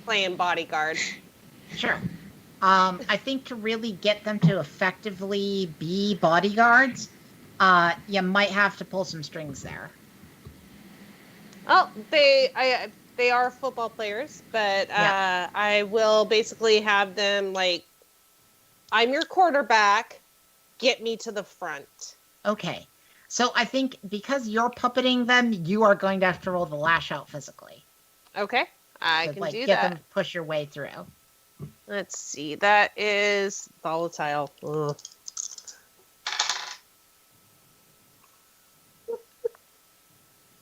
playing bodyguard. Sure. I think to really get them to effectively be bodyguards, you might have to pull some strings there. Oh, they are football players, but Yeah. I will basically have them, like, I'm your quarterback. Get me to the front. Okay. So I think because you're puppeting them, you are going to have to roll the lash out physically. Okay, I to, can like, do get that. them to push your way through. Let's see. That is volatile. Ugh.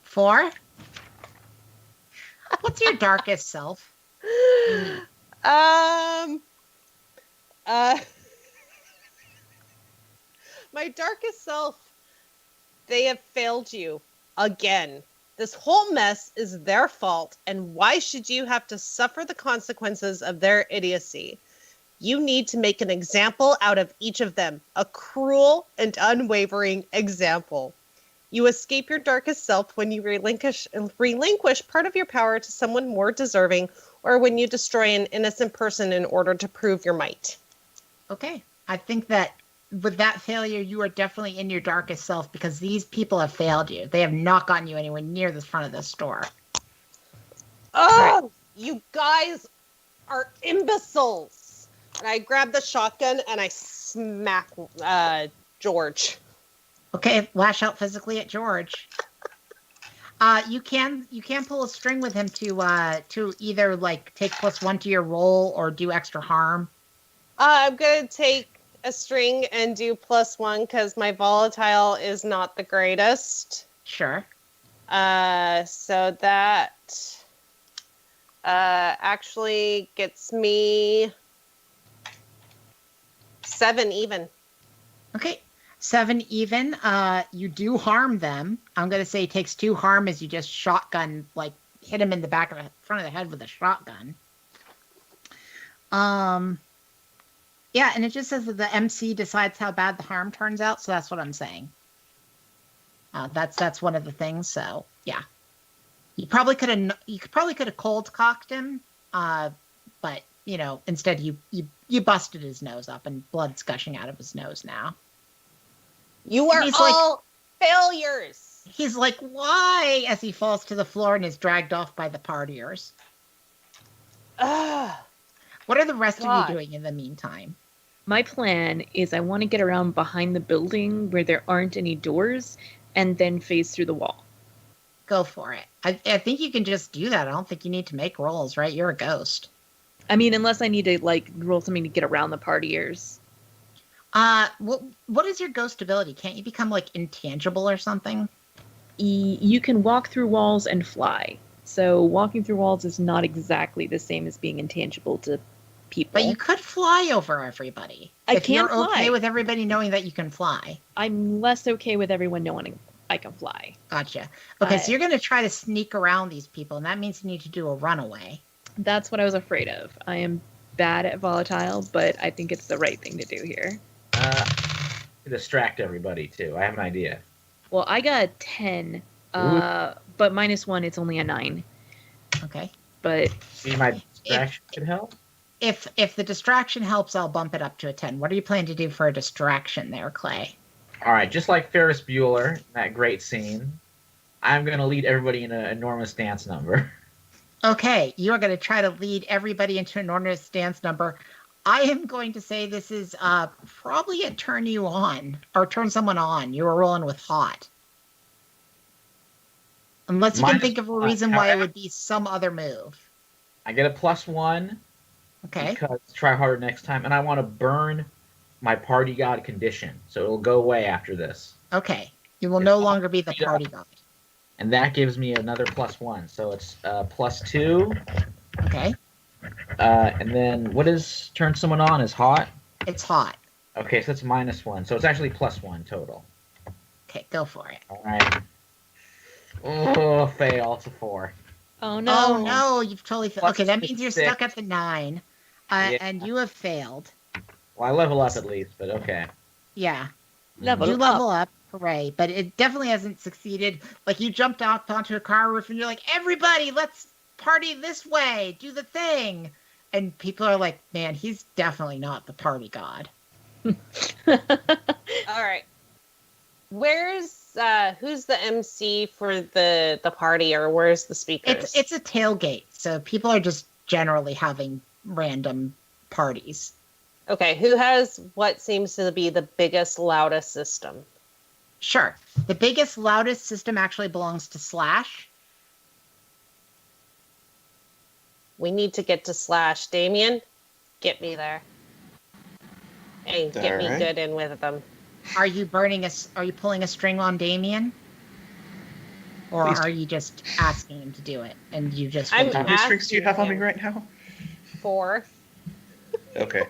Four? What's your darkest self? Um. My darkest self. They have failed you again. This whole mess is their fault, and why should you have to suffer the consequences of their idiocy? You need to make an example out of each of them, a cruel and unwavering example. You escape your darkest self when you relinquish part of your power to someone more deserving, or when you destroy an innocent person in order to prove your might. Okay. I think that with that failure, you are definitely in your darkest self because these people have failed you. They have not gotten you anywhere near the front of the store. Oh, you guys are imbeciles. And I grab the shotgun and I smack George. Okay, lash out physically at George. You can pull a string with him to either, like, take +1 to your roll or do extra harm. I'm going to take a string and do +1 because my volatile is not the greatest. Sure. So that actually gets me 7 even. Okay. 7 even. You do harm them. I'm gonna say it takes 2 harm as you just shotgun, like, hit him in the back of the front of the head with a shotgun. Yeah, and it just says that the MC decides how bad the harm turns out, so that's what I'm saying. That's one of the things. So yeah, you probably could have cold cocked him, but instead you busted his nose up and blood's gushing out of his nose now. You are all failures. He's like, why? As he falls to the floor and is dragged off by the partiers. What are the rest of you doing in the meantime? My plan is I want to get around behind the building where there aren't any doors and then phase through the wall. Go for it. I think you can just do that. I don't think you need to make rolls, right? You're a ghost. I mean, unless I need to, like, roll something to get around the partiers. What is your ghost ability? Can't you become, like, intangible or something? You can walk through walls and fly. So walking through walls is not exactly the same as being intangible to people. But you could fly over everybody. I if you're can okay fly. with everybody knowing that you can fly. I'm less okay with everyone knowing I can fly. Gotcha. Okay, so you're going to try to sneak around these people, and that means you need to do a runaway. That's what I was afraid of. I am bad at volatile, but I think it's the right thing to do here. Distract everybody, too. I have an idea. Well, I got a 10, but -1, it's only a 9. Okay. But see, my distraction could help? If the distraction helps, I'll bump it up to a 10. What are you planning to do for a distraction there, Clay? All right, just like Ferris Bueller, that great scene, I'm going to lead everybody in an enormous dance number. Okay, you're going to try to lead everybody into an enormous dance number. I am going to say this is probably a turn you on, or turn someone on. You were rolling with hot. Unless you can think of a reason why it would be some other move. I get a +1. Okay. Because try harder next time, and I want to burn my party god condition, so it'll go away after this. Okay. You will no longer be the party god. And that gives me another +1, so it's +2. Okay. And then what is turn someone on is hot? It's hot. Okay, so it's -1, so it's actually +1 total. Okay, go for it. All right. Oh, fail. It's a 4. Oh no! Oh no! You've totally failed. Okay, that means you're 6. stuck at the 9, and you have failed. Well, I level up at least, but okay. Yeah. Level You up. level up. Hooray! But it definitely hasn't succeeded. Like you jumped up onto a car roof and you're like, everybody, let's party this way. Do the thing. And people are like, man, he's definitely not the party god. All right. Where's who's the MC for the party, or where's the speakers? It's a tailgate, so people are just generally having random parties. Okay, who has what seems to be the biggest, loudest system? Sure. The biggest, loudest system actually belongs to Slash. We need to get to Slash. Damien, get me there. Hey, get me good in with them. Are you pulling a string on Damien? Or are you just asking him to do it? And you just... How many strings do you have on me right now? 4. Okay.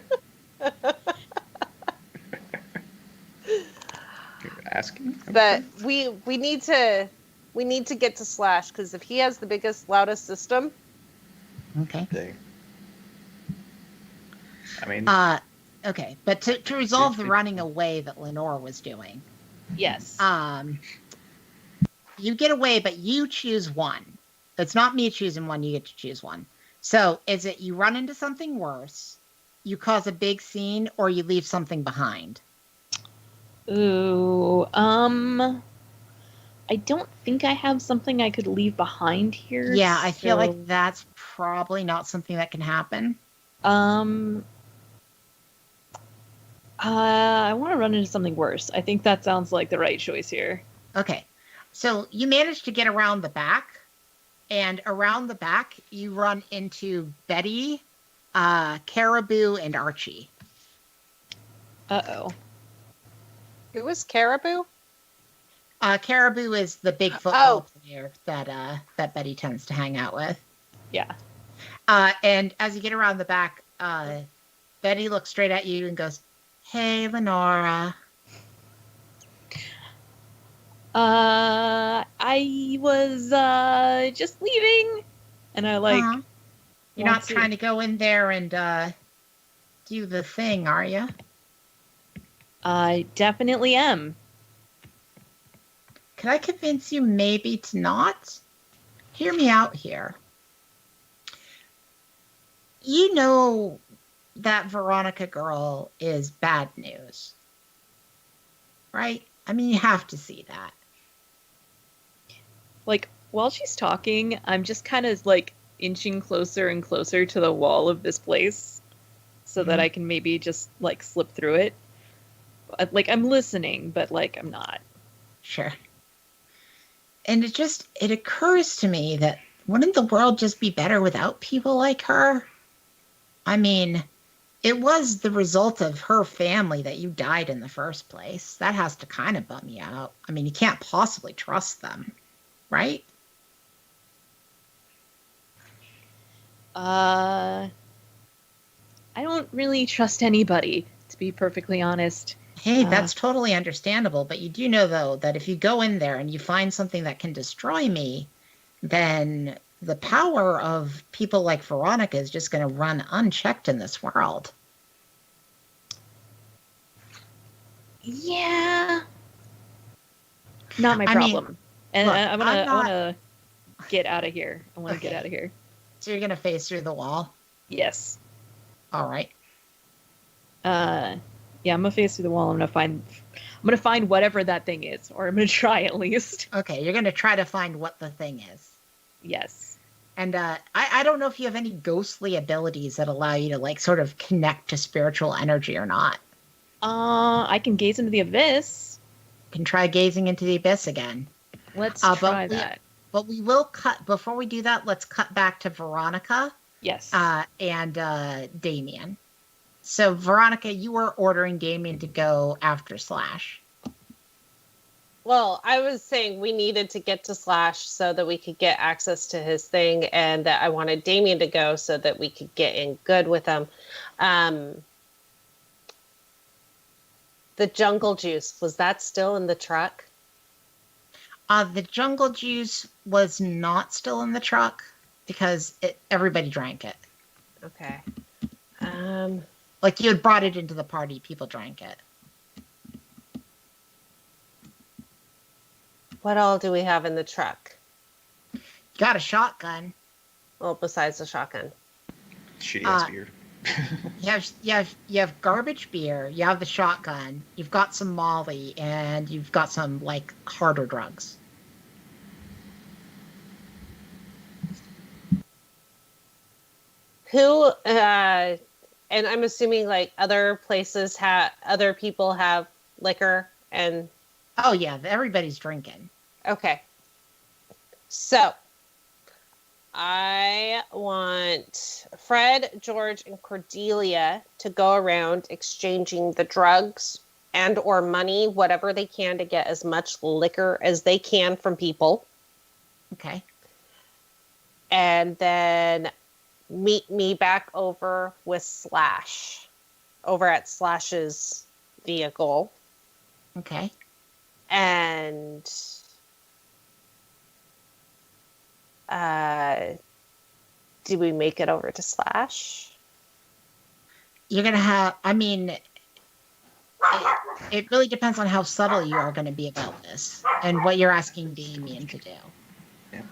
You're asking? But we need to get to Slash, because if he has the biggest, loudest system... Okay. I mean... Okay, but to resolve the running away that Lenore was doing... Yes. You get away, but you choose one. It's not me choosing one, you get to choose one. So, is it you run into something worse, you cause a big scene, or you leave something behind? Ooh, I don't think I have something I could leave behind here. Yeah, I feel like that's probably not something that can happen. I want to run into something worse. I think that sounds like the right choice here. Okay. So you manage to get around the back, and around the back you run into Betty, Caribou, and Archie. Uh-oh. Who is Caribou? Caribou is the big football player that Betty tends to hang out with. Yeah. And as you get around the back, Betty looks straight at you and goes, "Hey, Lenora." I was just leaving, and I like. Uh-huh. You're not trying to go in there and do the thing, are you? I definitely am. Can I convince you maybe to not? Hear me out here. You know that Veronica girl is bad news, right? I mean, you have to see that. Like, while she's talking, I'm just kind of like inching closer and closer to the wall of this place so that I can maybe just like slip through it. Like, I'm listening, but like, I'm not. Sure. And it occurs to me that wouldn't the world just be better without people like her? I mean, it was the result of her family that you died in the first place. That has to kind of bum you out. I mean, you can't possibly trust them, right? I I don't really trust anybody, to be perfectly honest. Hey, that's totally understandable. But you do know, though, that if you go in there and you find something that can destroy me, then the power of people like Veronica is just going to run unchecked in this world. Yeah. Not my I mean, problem. And look, I I'm not. want to get out of here. I want to get Okay. out of here. So you're going to face through the wall? Yes. All right. Yeah, I'm gonna face through the wall. I'm gonna find whatever that thing is, or I'm gonna try at least. Okay, you're going to try to find what the thing is. Yes. And I don't know if you have any ghostly abilities that allow you to, like, sort of connect to spiritual energy or not. I can gaze into the abyss. You can try gazing into the abyss again. Let's But try that. But we will cut, before we do that, let's cut back to Veronica Yes. and Damien. So, Veronica, you were ordering Damien to go after Slash. Well, I was saying we needed to get to Slash so that we could get access to his thing, and that I wanted Damien to go so that we could get in good with him. The jungle juice, was that still in the truck? The jungle juice was not still in the truck because everybody drank it. Okay. Like, you had brought it into the party, people drank it. What all do we have in the truck? You got a shotgun. Well, besides the shotgun. Shitty ass beer. You have garbage beer. You have the shotgun. You've got some Molly, and you've got some, like, harder drugs. Who, and I'm assuming, like, other people have liquor and... Oh, yeah, everybody's drinking. Okay. So, I want Fred, George, and Cordelia to go around exchanging the drugs and or money, whatever they can, to get as much liquor as they can from people. Okay. And then meet me back over with Slash, over at Slash's vehicle. Okay. And do we make it over to Slash? You're going to have, I mean, it really depends on how subtle you are going to be about this and what you're asking Damien to do. Yeah.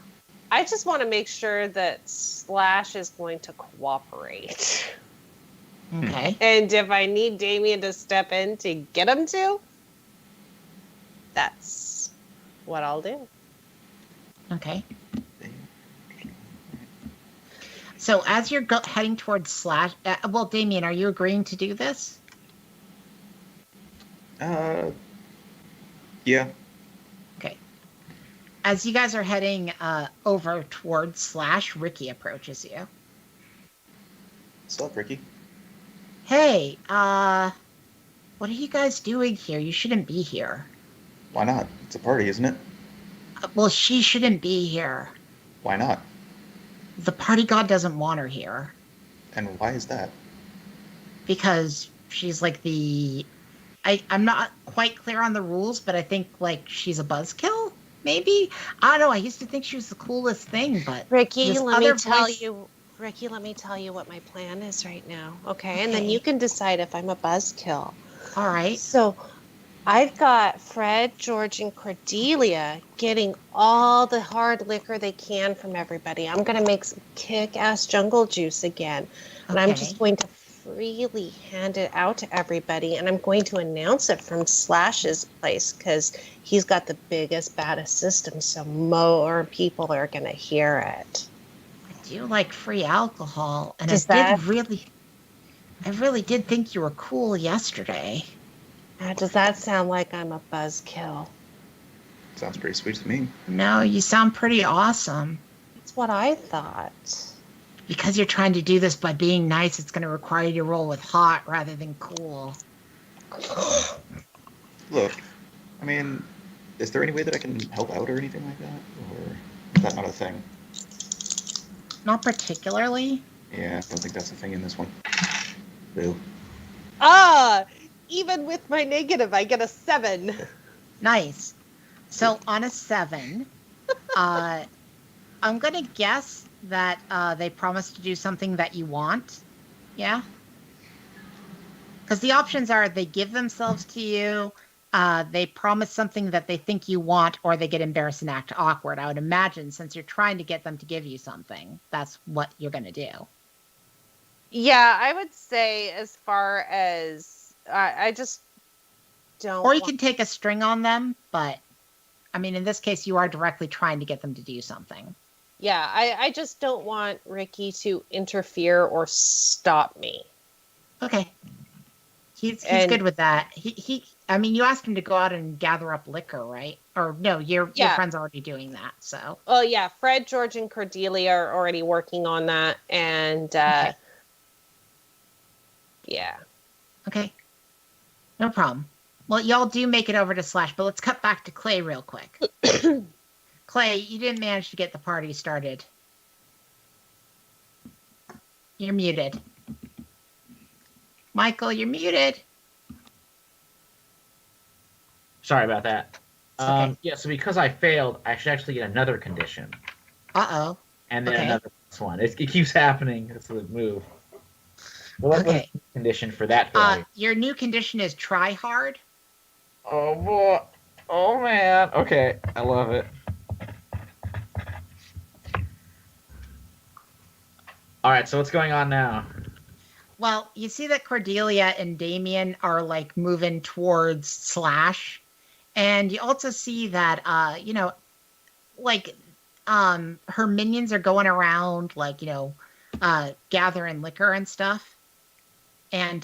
I just want to make sure that Slash is going to cooperate. Okay. And if I need Damien to step in to get him to, that's what I'll do. Okay. So as you're heading towards Slash, well, Damien, are you agreeing to do this? Yeah. Okay. As you guys are heading over towards Slash, Ricky approaches you. Stop, Ricky. Hey, what are you guys doing here? You shouldn't be here. Why not? It's a party, isn't it? Well, she shouldn't be here. Why not? The party god doesn't want her here. And why is that? Because she's like I'm not quite clear on the rules, but I think, like, she's a buzzkill, maybe? I don't know, I used to think she was the coolest thing, but... Ricky, let me tell you what my plan is right now, okay? And then you can decide if I'm a buzzkill. All right. So, I've got Fred, George, and Cordelia getting all the hard liquor they can from everybody. I'm going to make some kick-ass jungle juice again. And I'm just going to freely hand it out to everybody. And I'm going to announce it from Slash's place because he's got the biggest, baddest system. So more people are going to hear it. I do like free alcohol. And I really did think you were cool yesterday. Does that sound like I'm a buzzkill? Sounds pretty sweet to me. No, you sound pretty awesome. That's what I thought. Because you're trying to do this by being nice, it's going to require you to roll with hot rather than cool. Look, I mean, is there any way that I can help out or anything like that? Or is that not a thing? Not particularly. Yeah, I don't think that's a thing in this one. Boo. Even with my negative, I get a 7. Nice. So on a 7, I'm gonna guess that they promise to do something that you want. Yeah. Because the options are they give themselves to you, they promise something that they think you want, or they get embarrassed and act awkward. I would imagine since you're trying to get them to give you something, that's what you're gonna do. Yeah, I would say as far as I just don't. Or you can take a string on them, but I mean, in this case, you are directly trying to get them to do something. Yeah, I just don't want Ricky to interfere or stop me. Okay. He's And- good with that. I mean, you asked him to go out and gather up liquor, right? Or no, your friend's already doing that. So. Oh yeah, Fred, George, and Cordelia are already working on that, and Okay. yeah. Okay. No problem. Well, y'all do make it over to Slash, but let's cut back to Clay real quick. Clay, you didn't manage to get the party started. You're muted. Michael, you're muted. Sorry about that. Okay. Yeah, so because I failed, I should actually get another condition. Uh-oh. And then Okay. another one. It keeps happening. It's a move. Well, what's Okay. the condition for that failure? Your new condition is try hard. Oh, boy. Oh, man. Okay. I love it. All right, so what's going on now? Well, you see that Cordelia and Damien are like moving towards Slash. And you also see that her minions are going around like, gathering liquor and stuff. And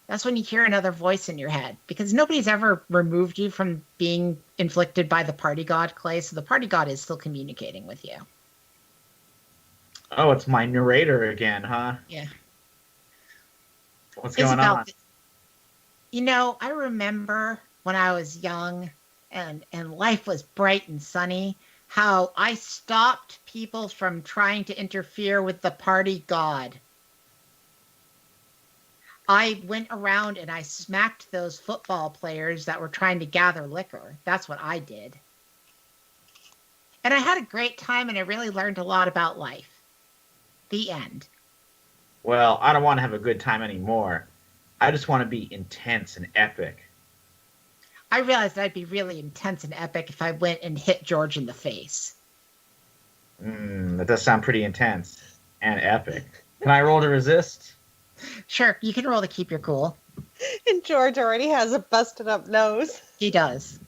that's when you hear another voice in your head, because nobody's ever removed you from being inflicted by the party god, Clay. So the party god is still communicating with you. Oh, it's my narrator again, huh? Yeah. What's going on? I remember when I was young and life was bright and sunny, how I stopped people from trying to interfere with the party god. I went around and I smacked those football players that were trying to gather liquor. That's what I did. And I had a great time, and I really learned a lot about life. The end. Well, I don't want to have a good time anymore. I just want to be intense and epic. I realized I'd be really intense and epic if I went and hit George in the face. That does sound pretty intense and epic. Can I roll to resist? Sure, you can roll to keep your cool. And George already has a busted up nose. He does.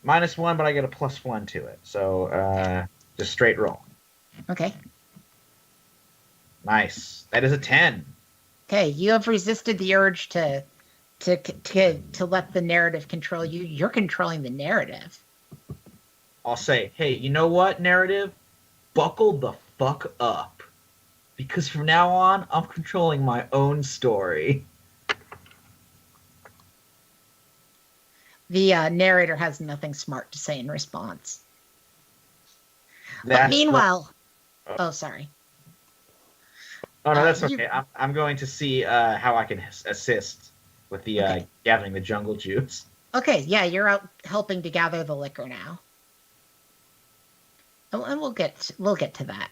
-1, but I get a +1 to it. So just straight roll. Okay. Nice. That is a 10. Okay, you have resisted the urge to let the narrative control you. You're controlling the narrative. I'll say, hey, you know what, narrative? Buckle the fuck up. Because from now on, I'm controlling my own story. The narrator has nothing smart to say in response. But That's meanwhile... Oh, sorry. Oh, no, that's okay. I'm going to see how I can assist with the gathering the jungle juice. Okay, yeah, you're out helping to gather the liquor now. Oh, and we'll get to that.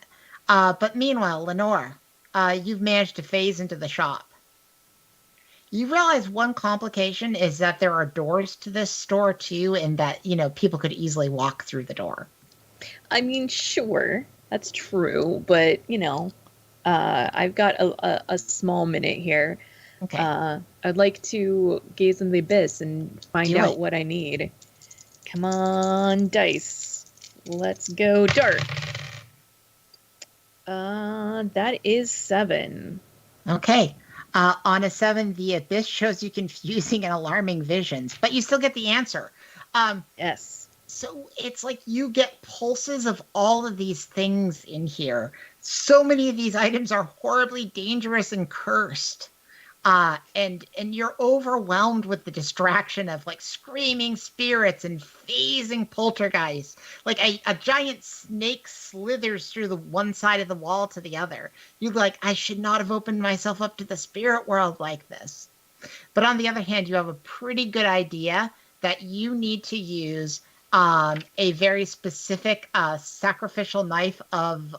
But meanwhile, Lenore, you've managed to phase into the shop. You realize one complication is that there are doors to this store too, and that people could easily walk through the door. I mean, sure, that's true, but I've got a small minute here. Okay. I'd like to gaze in the abyss and find out what I need. Come on, dice. Let's go dark. That is 7. Okay. On a 7, the abyss shows you confusing and alarming visions, but you still get the answer. Yes. So it's like you get pulses of all of these things in here. So many of these items are horribly dangerous and cursed. And you're overwhelmed with the distraction of like screaming spirits and phasing poltergeists. Like a giant snake slithers through the one side of the wall to the other. You're like, I should not have opened myself up to the spirit world like this. But on the other hand, you have a pretty good idea that you need to use a very specific sacrificial knife of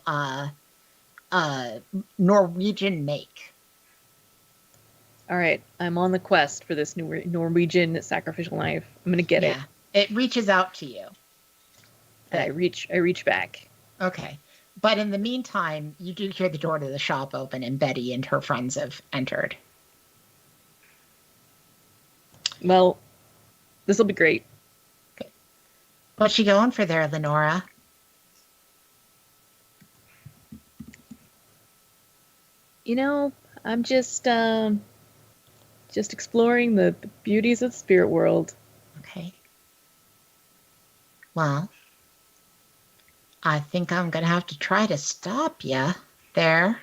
Norwegian make. All right, I'm on the quest for this new Norwegian sacrificial knife. I'm gonna get it. Yeah, it reaches out to you. And I reach back. Okay. But in the meantime, you do hear the door to the shop open, and Betty and her friends have entered. Well, this will be great. What's she going for there, Lenora? You know, I'm just exploring the beauties of the spirit world. Okay. Well, I think I'm going to have to try to stop you there.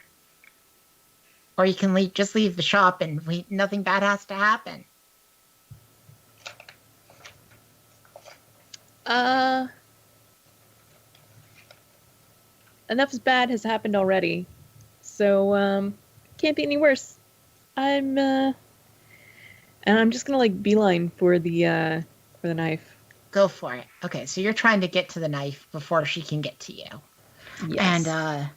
Or you can just leave the shop and nothing bad has to happen. Enough is bad has happened already. So, can't be any worse. And I'm just gonna like beeline for the knife. Go for it. Okay, so you're trying to get to the knife before she can get to you. Yes. And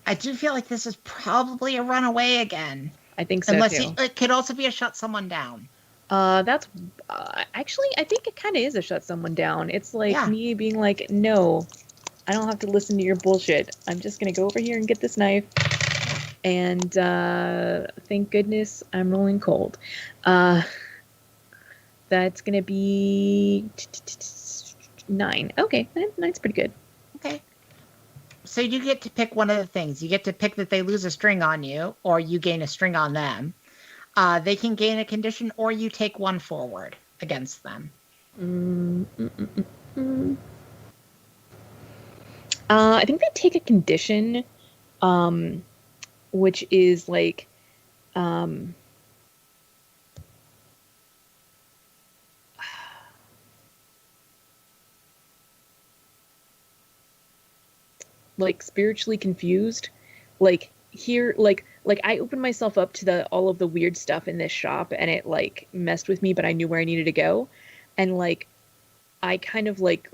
I do feel like this is probably a runaway again. I think so Unless too. it could also be a shut someone down. That's actually I think it kind of is a shut someone down. It's like me being like, no, I don't have to listen to your bullshit. I'm just gonna go over here and get this knife. And thank goodness I'm rolling cold. That's gonna be 9. Okay, 9's pretty good. Okay. So you get to pick one of the things. You get to pick that they lose a string on you, or you gain a string on them. They can gain a condition, or you take one forward against them. I think they take a condition, which is like, like spiritually confused. Like here, like I opened myself up to all of the weird stuff in this shop, and it like messed with me, but I knew where I needed to go, and like I kind of like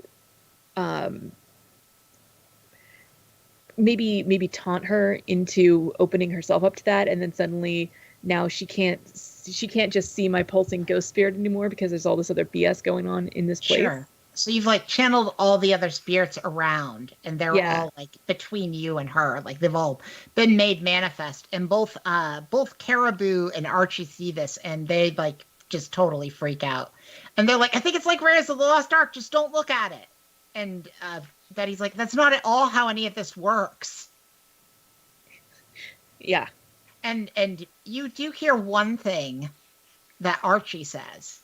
maybe taunt her into opening herself up to that, and then suddenly now she can't just see my pulsing ghost spirit anymore because there's all this other BS going on in this place. Sure. So you've like channeled all the other spirits around, and they're all like between you and her. Like they've all been made manifest, and both Caribou and Archie see this, and they like just totally freak out. And they're like, I think it's like Raiders of the Lost Ark. Just don't look at it. And Betty's like, that's not at all how any of this works. Yeah. And you do hear one thing that Archie says,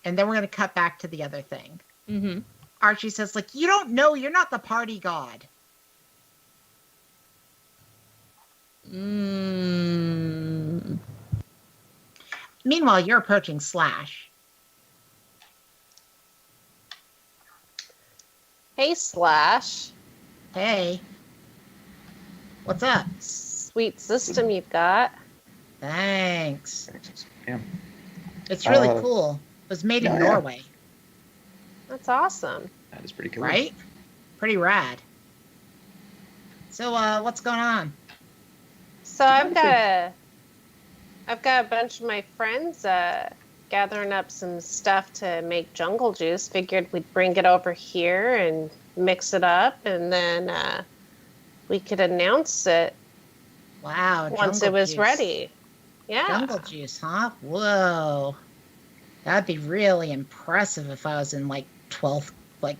and then we're going to cut back to the other thing. Mm-hmm. Archie says, like, you don't know, you're not the party god. Meanwhile, you're approaching Slash. Hey, Slash. Hey. What's up? Sweet system you've got. Thanks. Yeah. It's really cool. It was made in Norway. That's awesome. That is pretty cool. Right? Pretty rad. So, what's going on? So I've got a bunch of my friends gathering up some stuff to make jungle juice. Figured we'd bring it over here and mix it up, and then we could announce it. Wow! Once it was ready. Yeah. Jungle juice, huh? Whoa. That'd be really impressive if I was in like 12th, like,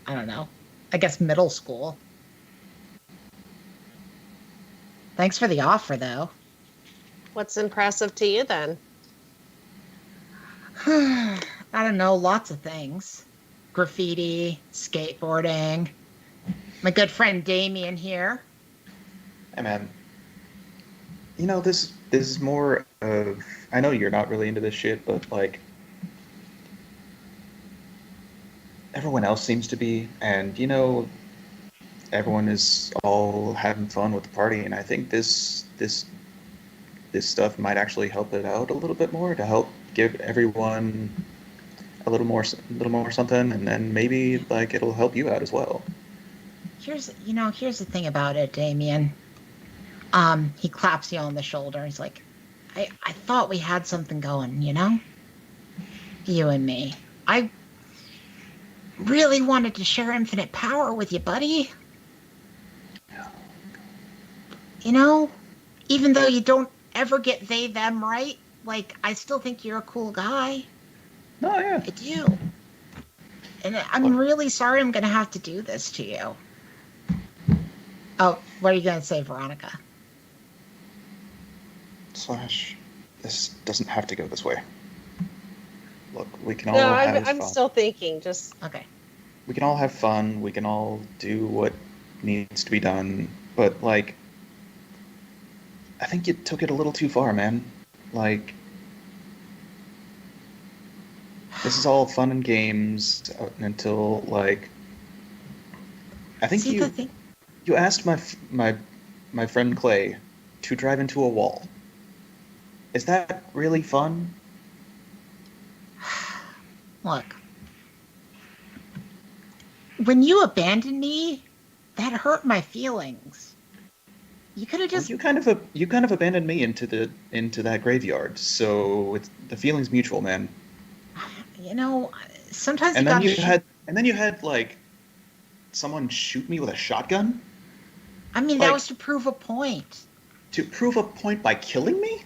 I don't know, I guess middle school. Thanks for the offer, though. What's impressive to you then? I don't know, lots of things. Graffiti, skateboarding. My good friend Damien here. Hey, man. You know, this This is more of, I know you're not really into this shit, but like everyone else seems to be, and everyone is all having fun with the party, and I think this stuff might actually help it out a little bit more to help give everyone a little more something, and then maybe like it'll help you out as well. Here's the thing about it, Damien. He claps you on the shoulder. He's like, I thought we had something going, you and me. I really wanted to share infinite power with you, buddy. Even though you don't ever get they, them right, like, I still think you're a cool guy. Oh yeah. I do. And I'm really sorry I'm going to have to do this to you. Oh, what are you going to say, Veronica? Slash, this doesn't have to go this way. Look, we can all No, have I'm fun. still thinking. Just Okay. We can all have fun. We can all do what needs to be done. But like, I think you took it a little too far, man. Like, this is all fun and games until like. I think See, the thing. you asked my friend Clay to drive into a wall. Is that really fun? Look. When you abandoned me, that hurt my feelings. You could have just. You kind of abandoned me into that graveyard. So the feeling's mutual, man. Sometimes And you then gotta. you had like someone shoot me with a shotgun I mean, that was to prove a point. to prove a point by killing me.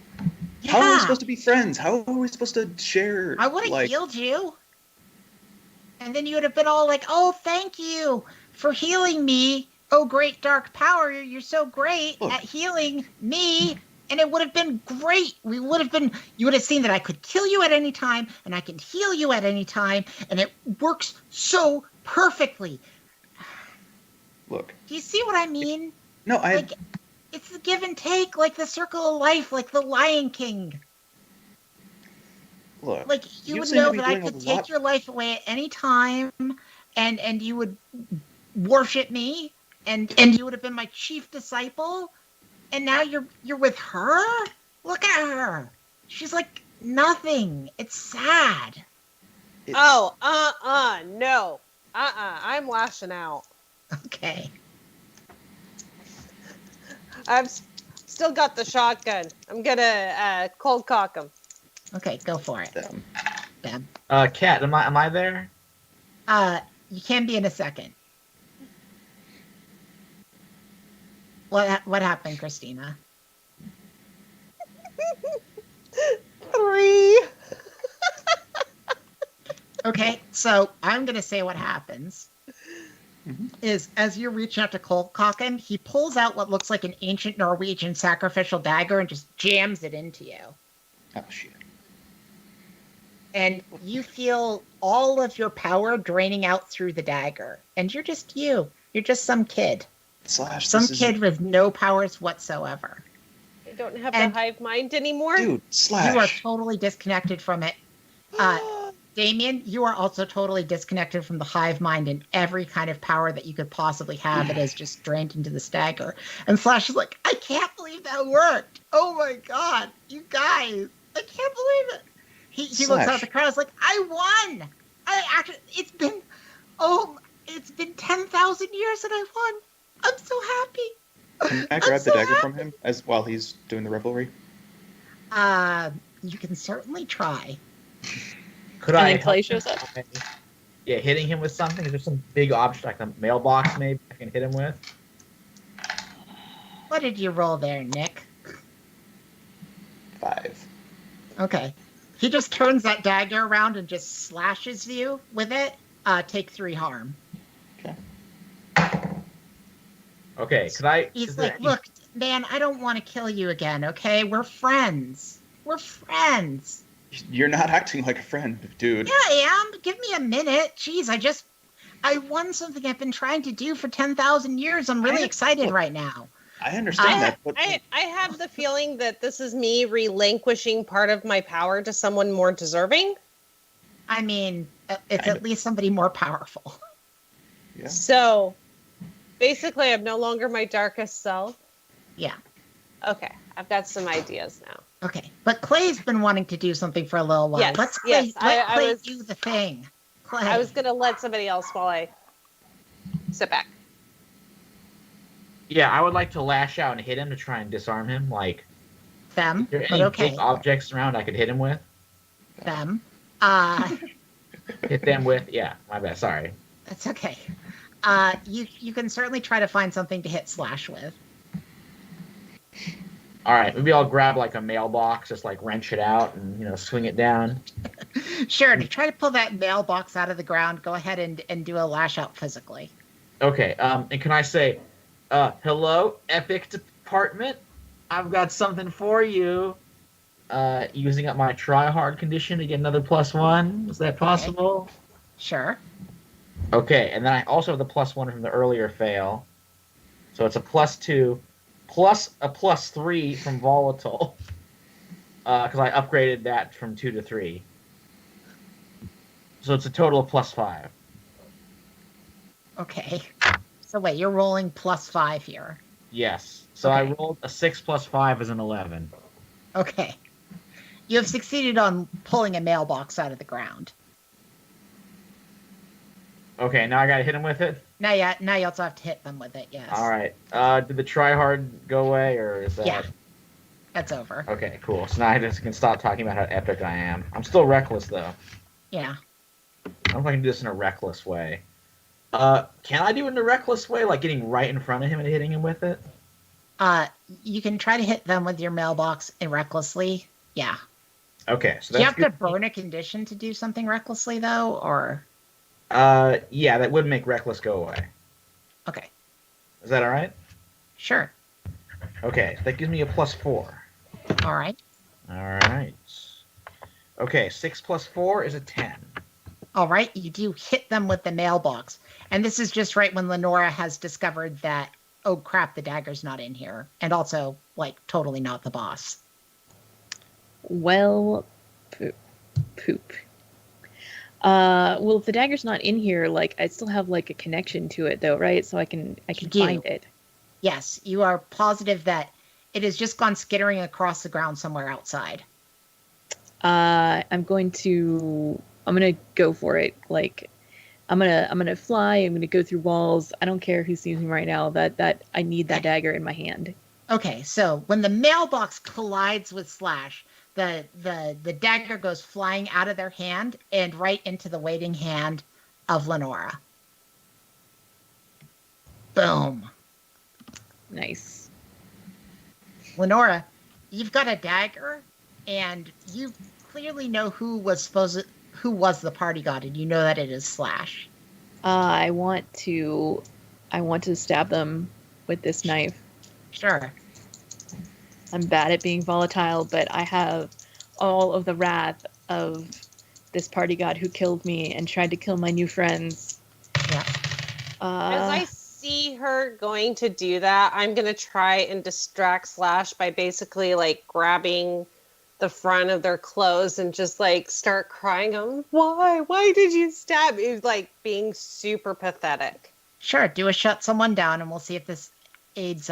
Yeah. How are we supposed to be friends? How are we supposed to share? I would have like, healed you. And then you would have been all like, oh, thank you for healing me. Oh, great dark power. You're so great Look. at healing me. And it would have been great. You would have seen that I could kill you at any time and I can heal you at any time. And it works so perfectly. Look. Do you see what I mean? No, It's the give and take, like the circle of life, like the Lion King. Look. Like, you would seem to know be that I doing a could lot- take your life away at any time, and you would worship me, and you would have been my chief disciple, and now you're with her? Look at her. She's like nothing. It's sad. no. I'm lashing out. Okay. I've still got the shotgun. I'm gonna cold cock him. Okay, go for it. Them. Deb. Kat, am I there? You can be in a second. What happened, Christina? 3. Okay, so I'm going to say what happens is as you're reaching out to cold cock him, he pulls out what looks like an ancient Norwegian sacrificial dagger and just jams it into you. Oh shit. And you feel all of your power draining out through the dagger. And you're just you. You're just some kid. Slash. Some this is- kid with no powers whatsoever. I don't have And- the hive mind anymore. Dude. Slash. You are totally disconnected from it. Damien, you are also totally disconnected from the hive mind and every kind of power that you could possibly have. It is just drained into the dagger. And Slash is like, I can't believe that worked. Oh my God, you guys, I can't believe it. He looks out at the crowd. Is like, I won. It's been 10,000 years and I won. I'm so happy. Can I I'm grab so the dagger happy. from him while he's doing the revelry? You can certainly try. Could And I then Clay help shows him up. by, hitting him with something? Is there some big object like a mailbox maybe I can hit him with? What did you roll there, Nick? 5. Okay. He just turns that dagger around and just slashes you with it. Take 3 harm. Okay, could I? He's is there like, any- look, man, I don't want to kill you again, okay? We're friends. We're friends. You're not acting like a friend, dude. Yeah, I am. Give me a minute. Jeez, I won something I've been trying to do for 10,000 years. I'm really excited right now. I understand that, but I have the feeling that this is me relinquishing part of my power to someone more deserving. I mean, it's Kind at least somebody more powerful. yeah. So basically, I'm no longer my darkest self. Yeah. Okay, I've got some ideas now. Okay. But Clay's been wanting to do something for a little while. Yes, Let's yes, let I Clay was- do the thing. Clay. I was gonna let somebody else while I sit back. Yeah, I would like to lash out and hit him to try and disarm him. Like, them. is there But any okay. big objects around I could hit him with? Them. Hit them with? Yeah, my bad. Sorry. That's okay. You can certainly try to find something to hit Slash with. All right, maybe I'll grab like a mailbox, just like wrench it out and swing it down. Sure. To try to pull that mailbox out of the ground, go ahead and do a lash out physically. Okay. And can I say, hello, Epic Department? I've got something for you. Using up my try hard condition to get another +1. Is that possible? Sure. Okay, and then I also have the +1 from the earlier fail. So it's a +2 plus a +3 from volatile. Because I upgraded that from 2 to 3. So it's a total of +5. Okay. So wait, you're rolling +5 here. Yes. So I Okay. rolled a 6 + 5 is an 11. Okay. You have succeeded on pulling a mailbox out of the ground. Okay, now I gotta hit him with it? Now you also have to hit them with it, yes. Alright. Did the try hard go away, or is that... Yeah. That's over. Okay, cool. So now I just can stop talking about how epic I am. I'm still reckless, though. Yeah. I don't know if I can do this in a reckless way. Can I do it in a reckless way, like getting right in front of him and hitting him with it? You can try to hit them with your mailbox and recklessly. Yeah. Okay, so Do you that's have to burn a condition to do something recklessly, though, or? Yeah, that would make reckless go away. Okay. Is that all right? Sure. Okay, that gives me a +4. All right. All right. Okay, 6 + 4 is a 10. All right. You do hit them with the mailbox. And this is just right when Lenora has discovered that, oh crap, the dagger's not in here. And also, like, totally not the boss. Well, poop. Well, if the dagger's not in here, like I still have like a connection to it, though, right? So I can do. find it. Yes, you are positive that it has just gone skittering across the ground somewhere outside. I'm gonna go for it. Like, I'm gonna fly. I'm gonna go through walls. I don't care who sees me right now. That I need that dagger in my hand. Okay, so when the mailbox collides with Slash, the dagger goes flying out of their hand and right into the waiting hand of Lenora. Boom. Nice. Lenora, you've got a dagger, and you clearly know who was the party god, and you know that it is Slash. I want to stab them with this knife. Sure. I'm bad at being volatile, but I have all of the wrath of this party god who killed me and tried to kill my new friends. Yeah. As I see her going to do that, I'm going to try and distract Slash by basically like grabbing the front of their clothes and just like start crying. Why did you stab me? Like being super pathetic. Sure. Do a shut someone down, and we'll see if this aids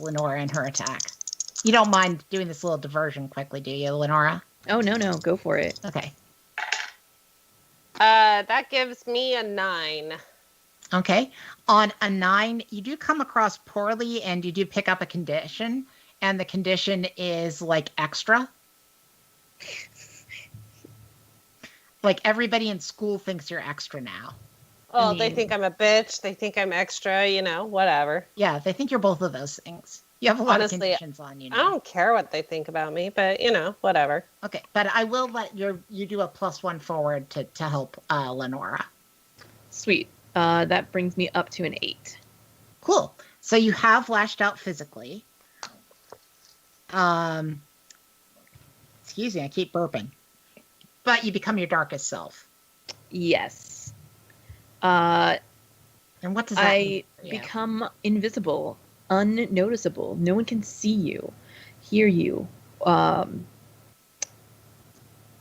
Lenora in her attack. You don't mind doing this little diversion quickly, do you, Lenora? Oh, no, go for it. Okay. That gives me a 9. Okay. On a 9, you do come across poorly, and you do pick up a condition, and the condition is like extra. Like everybody in school thinks you're extra now. Oh, I they mean- think I'm a bitch. They think I'm extra, whatever. Yeah, they think you're both of those things. You have a lot Honestly, of conditions on you I now. don't care what they think about me, but whatever. Okay, but I will let you do a +1 forward to help Lenora. Sweet. That brings me up to an 8. Cool. So you have lashed out physically. Excuse me, I keep burping. But you become your darkest self. Yes. And what does that mean? I become invisible. unnoticeable. No one can see you, hear you, um,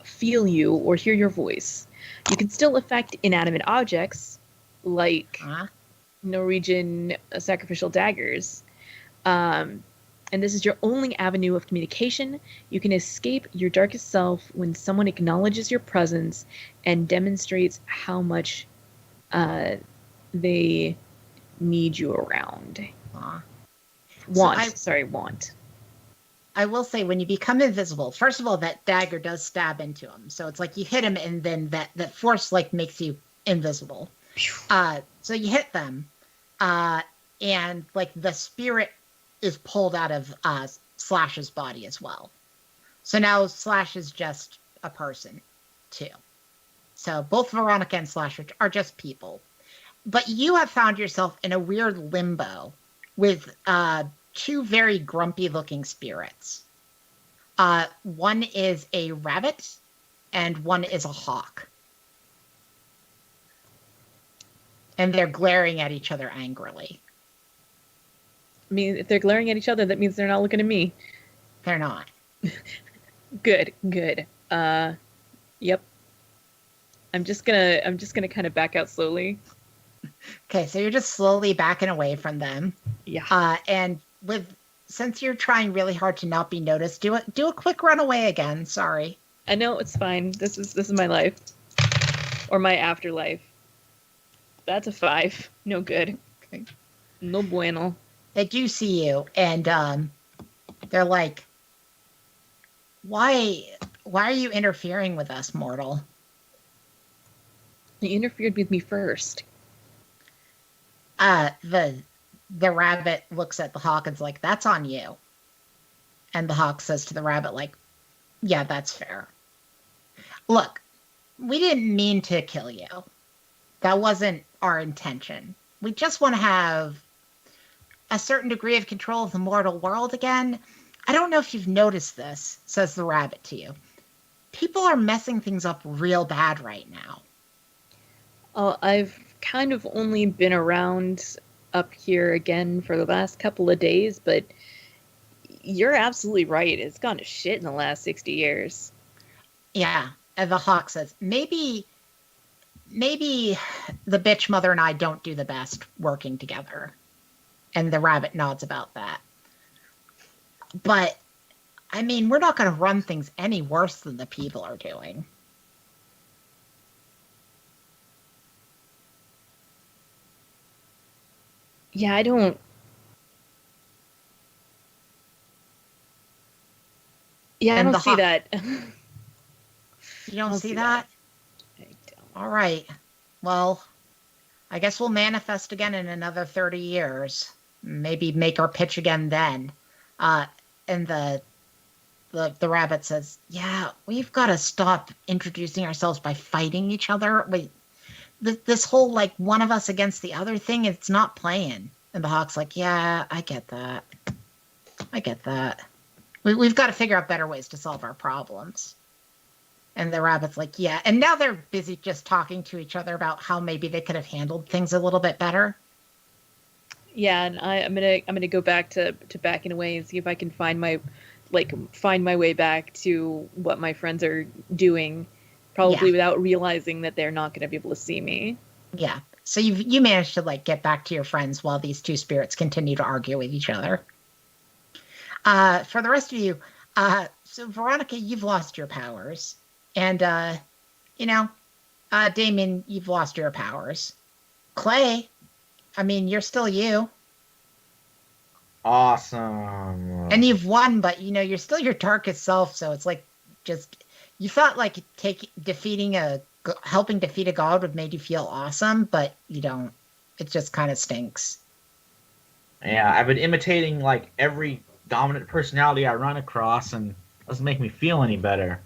feel you, or hear your voice. You can still affect inanimate objects, like Huh? Norwegian sacrificial daggers. Um, and this is your only avenue of communication. You can escape your darkest self when someone acknowledges your presence and demonstrates how much they need you around. Huh? So Want, sorry, want. I will say when you become invisible, first of all, that dagger does stab into him. So it's like you hit him and then that force like makes you invisible. So you hit them, and like the spirit is pulled out of Slash's body as well. So now Slash is just a person too. So both Veronica and Slash are just people. But you have found yourself in a weird limbo with two very grumpy looking spirits. One is a rabbit and one is a hawk. And they're glaring at each other angrily. I mean, if they're glaring at each other, that means they're not looking at me. They're not. Good, good. Yep. I'm just gonna kind of back out slowly. Okay, so you're just slowly backing away from them. Yeah. And since you're trying really hard to not be noticed, do a quick runaway again. Sorry. I know it's fine. This is my life, or my afterlife. That's a 5. No good. Okay. No bueno. They do see you, and they're like, "Why are you interfering with us, mortal?" You interfered with me first. The rabbit looks at the hawk and's like, "That's on you." And the hawk says to the rabbit, like, "Yeah, that's fair. Look, we didn't mean to kill you. That wasn't our intention. We just want to have a certain degree of control of the mortal world again. I don't know if you've noticed this," says the rabbit to you. "People are messing things up real bad right now." I've kind of only been around up here again for the last couple of days, but you're absolutely right. It's gone to shit in the last 60 years. Yeah. And the hawk says, maybe the bitch mother and I don't do the best working together. And the rabbit nods about that. But, I mean, we're not going to run things any worse than the people are doing. Yeah, I don't... Yeah, I And don't see that. You don't see that? I don't. All right. Well, I guess we'll manifest again in another 30 years. Maybe make our pitch again then. And the rabbit says, "Yeah, we've got to stop introducing ourselves by fighting each other. This whole, like, one of us against the other thing, it's not playing." And the hawk's like, "Yeah, I get that. We've got to figure out better ways to solve our problems." And the rabbit's like, "Yeah." And now they're busy just talking to each other about how maybe they could have handled things a little bit better. Yeah, and I'm gonna go back to backing away and see if I can find my way back to what my friends are doing, probably without realizing that they're not gonna be able to see me. Yeah. So you managed to, like, get back to your friends while these two spirits continue to argue with each other. For the rest of you, so Veronica, you've lost your powers. And, Damien, you've lost your powers. Clay, I mean, you're still you. Awesome. And you've won, but, you're still your darkest self, so it's like, just, you thought, like, helping defeat a god would make you feel awesome, but you don't. It just kind of stinks. Yeah, I've been imitating, like, every dominant personality I run across, and it doesn't make me feel any better.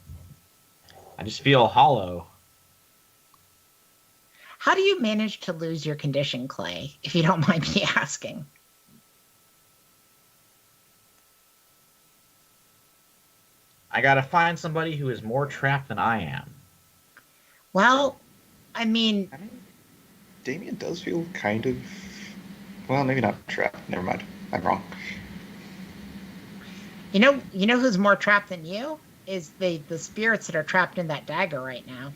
I just feel hollow. How do you manage to lose your condition, Clay, if you don't mind me asking? I gotta find somebody who is more trapped than I am. Well, I mean, Damien does feel kind of, well, maybe not trapped. Never mind. I'm wrong. You know who's more trapped than you? Is the spirits that are trapped in that dagger right now.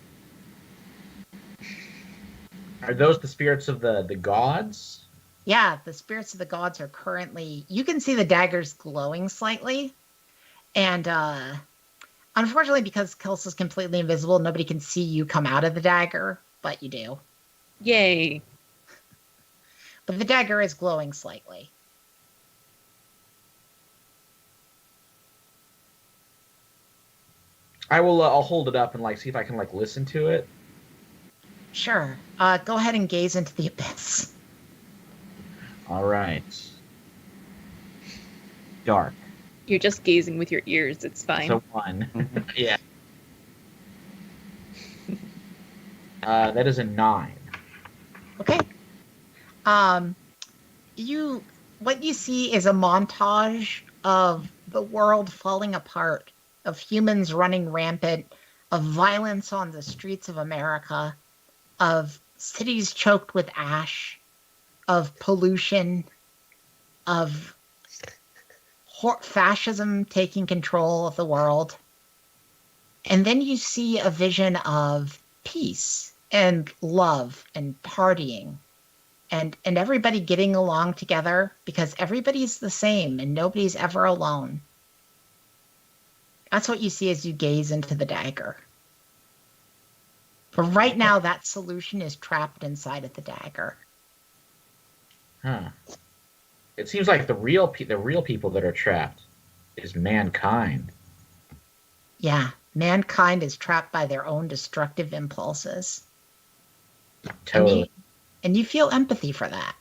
Are those the spirits of the gods? Yeah, the spirits of the gods are currently. You can see the daggers glowing slightly, and unfortunately, because Kelsa's completely invisible, nobody can see you come out of the dagger, but you do. Yay. But the dagger is glowing slightly. I will. I'll hold it up and like see if I can like listen to it. Sure. Go ahead and gaze into the abyss. All right. Dark. You're just gazing with your ears. It's fine. So 1. Yeah. That is a 9. Okay. What you see is a montage of the world falling apart, of humans running rampant, of violence on the streets of America, of cities choked with ash, of pollution, of fascism taking control of the world. And then you see a vision of peace and love and partying and everybody getting along together because everybody's the same and nobody's ever alone. That's what you see as you gaze into the dagger. But right now, that solution is trapped inside of the dagger. Huh. It seems like the real people that are trapped is mankind. Yeah, mankind is trapped by their own destructive impulses. Totally. And you feel empathy for that.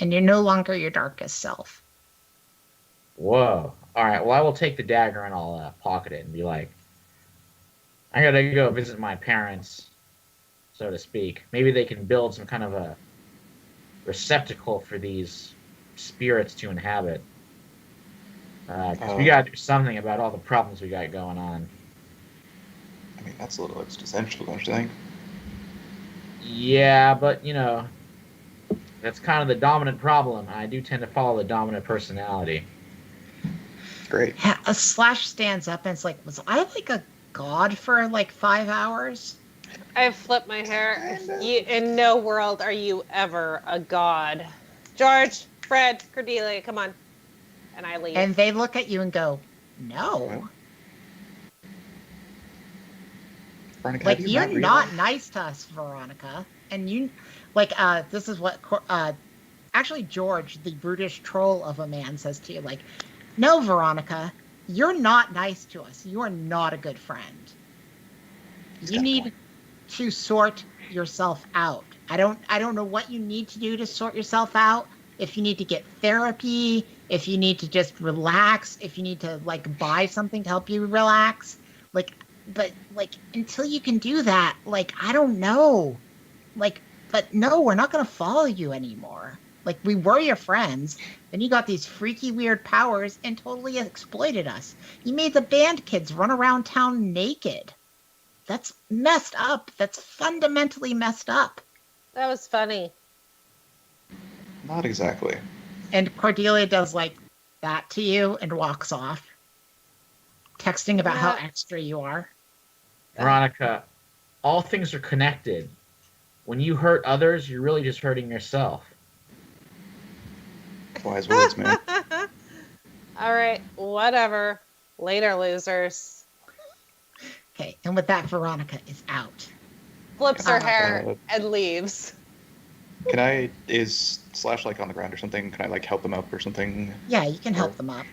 And you're no longer your darkest self. Whoa. All right. Well, I will take the dagger and I'll pocket it and be like, I gotta go visit my parents, so to speak. Maybe they can build some kind of a receptacle for these spirits to inhabit. Because we gotta do something about all the problems we got going on. I mean, that's a little existential, don't you think? Yeah, but that's kind of the dominant problem. I do tend to follow the dominant personality. Great. Yeah, a Slash stands up and it's like, was I like a god for like 5 hours? I've flipped my hair. In no world are you ever a god. George, Fred, Cordelia, come on. And I leave. And they look at you and go, no. Veronica, Like, have you you're not not nice to us, Veronica. And you, like, this is what, actually, George, the brutish troll of a man, says to you, like, no, Veronica, you're not nice to us. You are not a good friend. You need to sort yourself out. I don't know what you need to do to sort yourself out. If you need to get therapy, if you need to just relax, if you need to like buy something to help you relax, but until you can do that, like, I don't know. Like, but no, we're not going to follow you anymore. Like, we were your friends. Then you got these freaky weird powers and totally exploited us. You made the band kids run around town naked. That's messed up. That's fundamentally messed up. That was funny. Not exactly. And Cordelia does like that to you and walks off, texting about how extra you are. Veronica, all things are connected. When you hurt others, you're really just hurting yourself. Wise words, man. All right, whatever. Later, losers. Okay, and with that, Veronica is out. Flips her hair and leaves. Is Slash like on the ground or something? Can I like help him up or something? Yeah, you can help them up.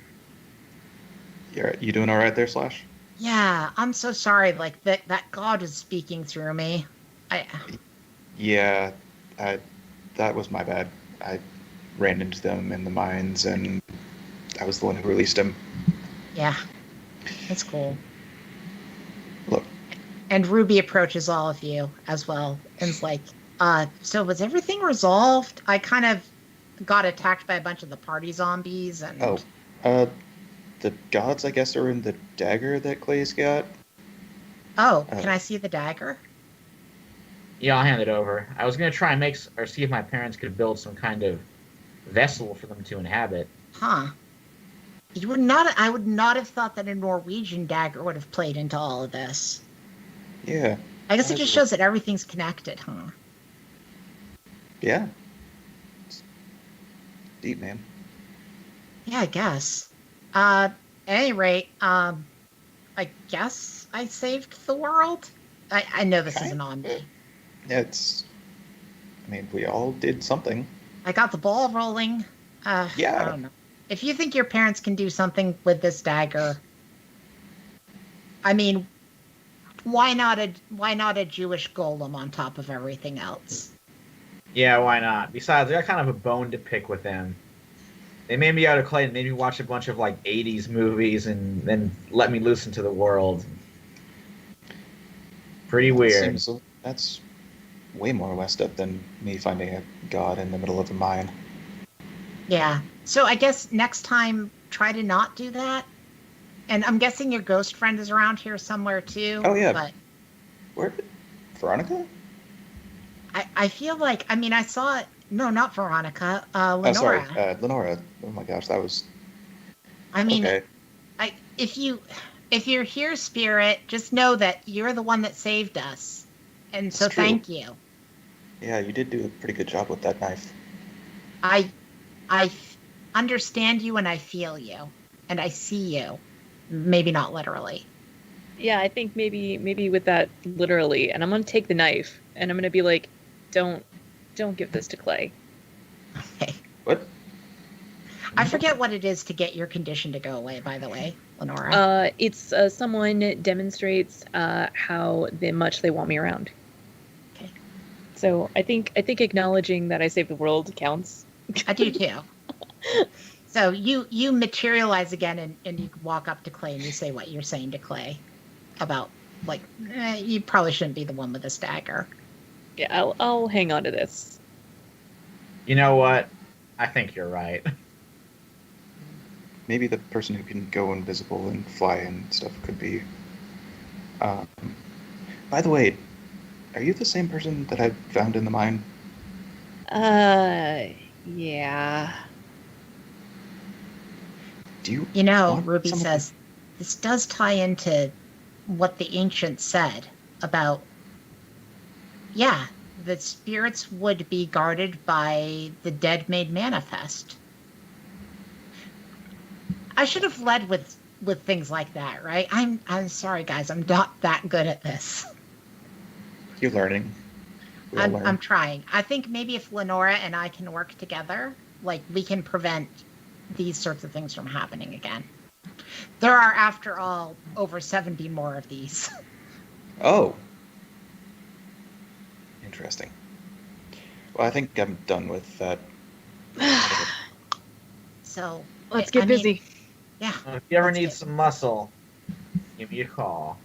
You doing all right there, Slash? Yeah, I'm so sorry. Like that god is speaking through me. Yeah, that was my bad. I ran into them in the mines, and I was the one who released him. Yeah, that's cool. Look. And Ruby approaches all of you as well and is like, so was everything resolved? I kind of got attacked by a bunch of the party zombies and... The gods, I guess, are in the dagger that Clay's got. Oh, can I see the dagger? Yeah, I'll hand it over. I was going to try and see if my parents could build some kind of vessel for them to inhabit. Huh. You would not. I would not have thought that a Norwegian dagger would have played into all of this. Yeah. I guess it just shows that everything's connected, huh? Yeah. It's deep, man. Yeah, I guess. At any rate, I guess I saved the world. I know this isn't on me. Yeah, we all did something. I got the ball rolling. Yeah. I don't know. If you think your parents can do something with this dagger, I mean, why not a Jewish golem on top of everything else? Yeah, why not? Besides, I got kind of a bone to pick with them. They made me out of clay and made me watch a bunch of 80s movies and then let me loose into the world. Pretty weird. That's way more messed up than me finding a god in the middle of a mine. Yeah. So I guess next time, try to not do that. And I'm guessing your ghost friend is around here somewhere too. Oh, yeah. But Where? Veronica? I feel like, I saw it. No, not Veronica. Oh, sorry. Lenora. Lenora. Oh my gosh, that was... Okay. Okay. If you're here, Spirit, just know that you're the one that saved us. And so That's true. thank you. Yeah, you did do a pretty good job with that knife. I understand you and I feel you. And I see you. Maybe not literally. Yeah, I think maybe with that literally. And I'm gonna take the knife and I'm gonna be like, don't give this to Clay. Okay. What? I forget what it is to get your condition to go away, by the way, Lenora. It's someone demonstrates how much they want me around. Okay. So I think acknowledging that I saved the world counts. I do too. So you materialize again and you walk up to Clay and you say what you're saying to Clay about you probably shouldn't be the one with this dagger. Yeah, I'll hang on to this. You know what? I think you're right. Maybe the person who can go invisible and fly and stuff could be... by the way, are you the same person that I found in the mine? Yeah. Do you... Ruby says, this does tie into what the ancients said about, the spirits would be guarded by the dead made manifest. I should have led with things like that, right? I'm sorry, guys. I'm not that good at this. You're learning. We all learn. I'm trying. I think maybe if Lenora and I can work together, we can prevent these sorts of things from happening again. There are, after all, over 70 more of these. Oh. Interesting. Well, I think I'm done with that. So Let's get busy. Yeah. If you ever need some muscle, give me a call.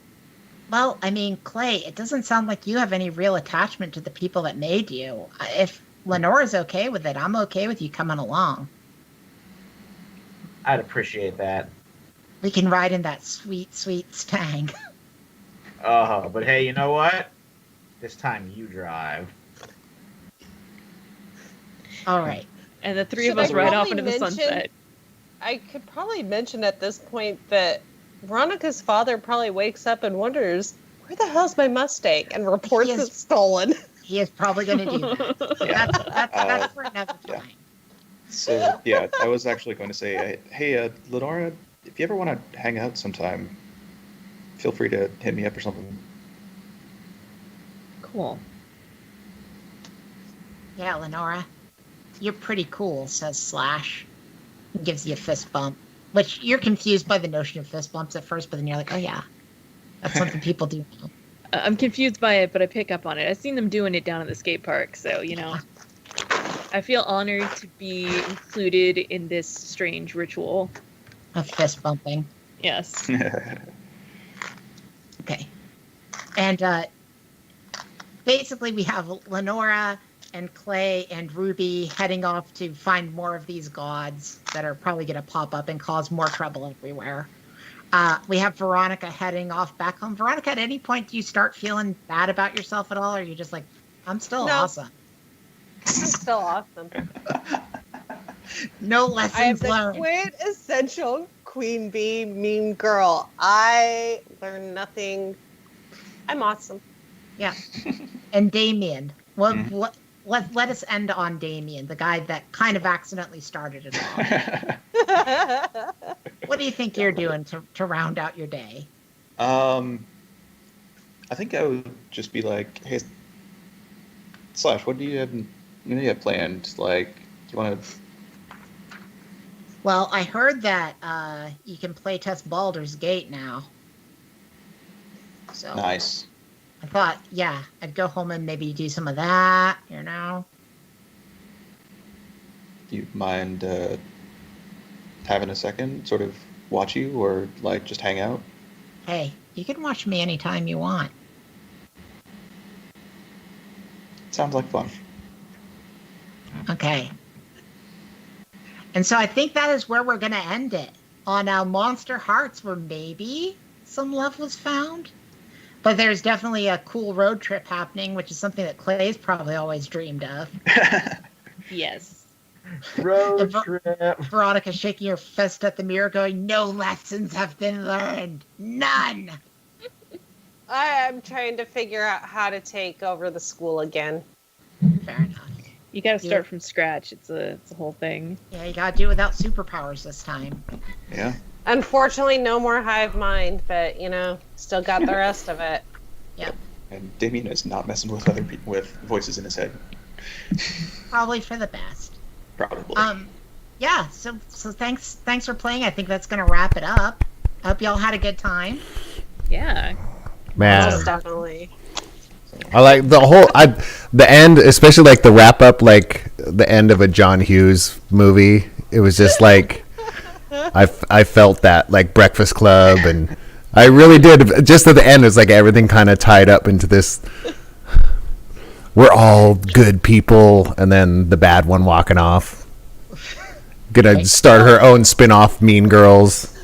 Well, Clay, it doesn't sound like you have any real attachment to the people that made you. If Lenora's okay with it, I'm okay with you coming along. I'd appreciate that. We can ride in that sweet, sweet Stang. Oh, but hey, you know what? This time you drive. All right. And the three Should of us I ride off probably into the mention- sunset. I could probably mention at this point that Veronica's father probably wakes up and wonders, where the hell's my Mustang? And reports He is- it's stolen. He is probably going to do that. Yeah. That's for another yeah. time. So, yeah, I was actually going to say, hey, Lenora, if you ever want to hang out sometime, feel free to hit me up or something. Cool. Yeah, Lenora, you're pretty cool, says Slash. He gives you a fist bump, which you're confused by the notion of fist bumps at first, but then you're like, oh yeah, that's something people do now. I'm confused by it, but I pick up on it. I've seen them doing it down at the skate park, so, I feel honored to be included in this strange ritual. Of fist bumping. Yes. Okay. And basically we have Lenora and Clay and Ruby heading off to find more of these gods that are probably going to pop up and cause more trouble everywhere. We have Veronica heading off back home. Veronica, at any point do you start feeling bad about yourself at all? Or are you just like, I'm still No. awesome? I'm still awesome. No I am lessons the learned. quintessential queen bee, mean girl. I learn nothing. I'm awesome. Yeah. And Damien. Let us end on Damien, the guy that kind of accidentally started it all. What do you think you're doing to round out your day? I think I would just be like, hey, Slash, what do you have planned? Like, do you want to? Well, I heard that you can play test Baldur's Gate now. So Nice. I thought, yeah, I'd go home and maybe do some of that, Do you mind having a second, sort of watch you, or like just hang out? Hey, you can watch me anytime you want. Sounds like fun. Okay. And so I think that is where we're going to end it. On Monsterhearts, where maybe some love was found. But there's definitely a cool road trip happening, which is something that Clay's probably always dreamed of. Yes. Road trip. Veronica shaking her fist at the mirror going, no lessons have been learned. None. I am trying to figure out how to take over the school again. Fair enough. You got to start from scratch. It's a whole thing. Yeah, you got to do it without superpowers this time. Yeah. Unfortunately, no more hive mind, but still got the rest of it. Yep. And Damien is not messing with other people with voices in his head. Probably for the best. Probably. Yeah, so thanks for playing. I think that's going to wrap it up. I hope y'all had a good time. Yeah. Man, Most definitely. I like the end, especially like the wrap up, like the end of a John Hughes movie. It was just like I felt that, like Breakfast Club, and I really did. Just at the end, it was like everything kind of tied up into this. We're all good people, and then the bad one walking off. Gonna start her own spin-off, Mean Girls.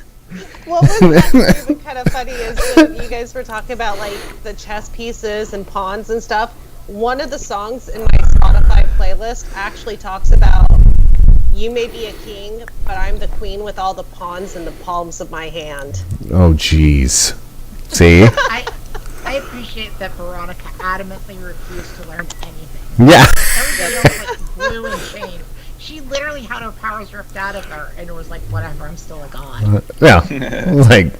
What was actually kind of funny is when you guys were talking about like the chess pieces and pawns and stuff. One of the songs in my Spotify playlist actually talks about you may be a king, but I'm the queen with all the pawns in the palms of my hand. Oh, jeez. See? I appreciate that Veronica adamantly refused to learn anything. Yeah. Everybody else like blew in shame. She literally had her powers ripped out of her, and it was like, whatever, I'm still a god. Yeah. Like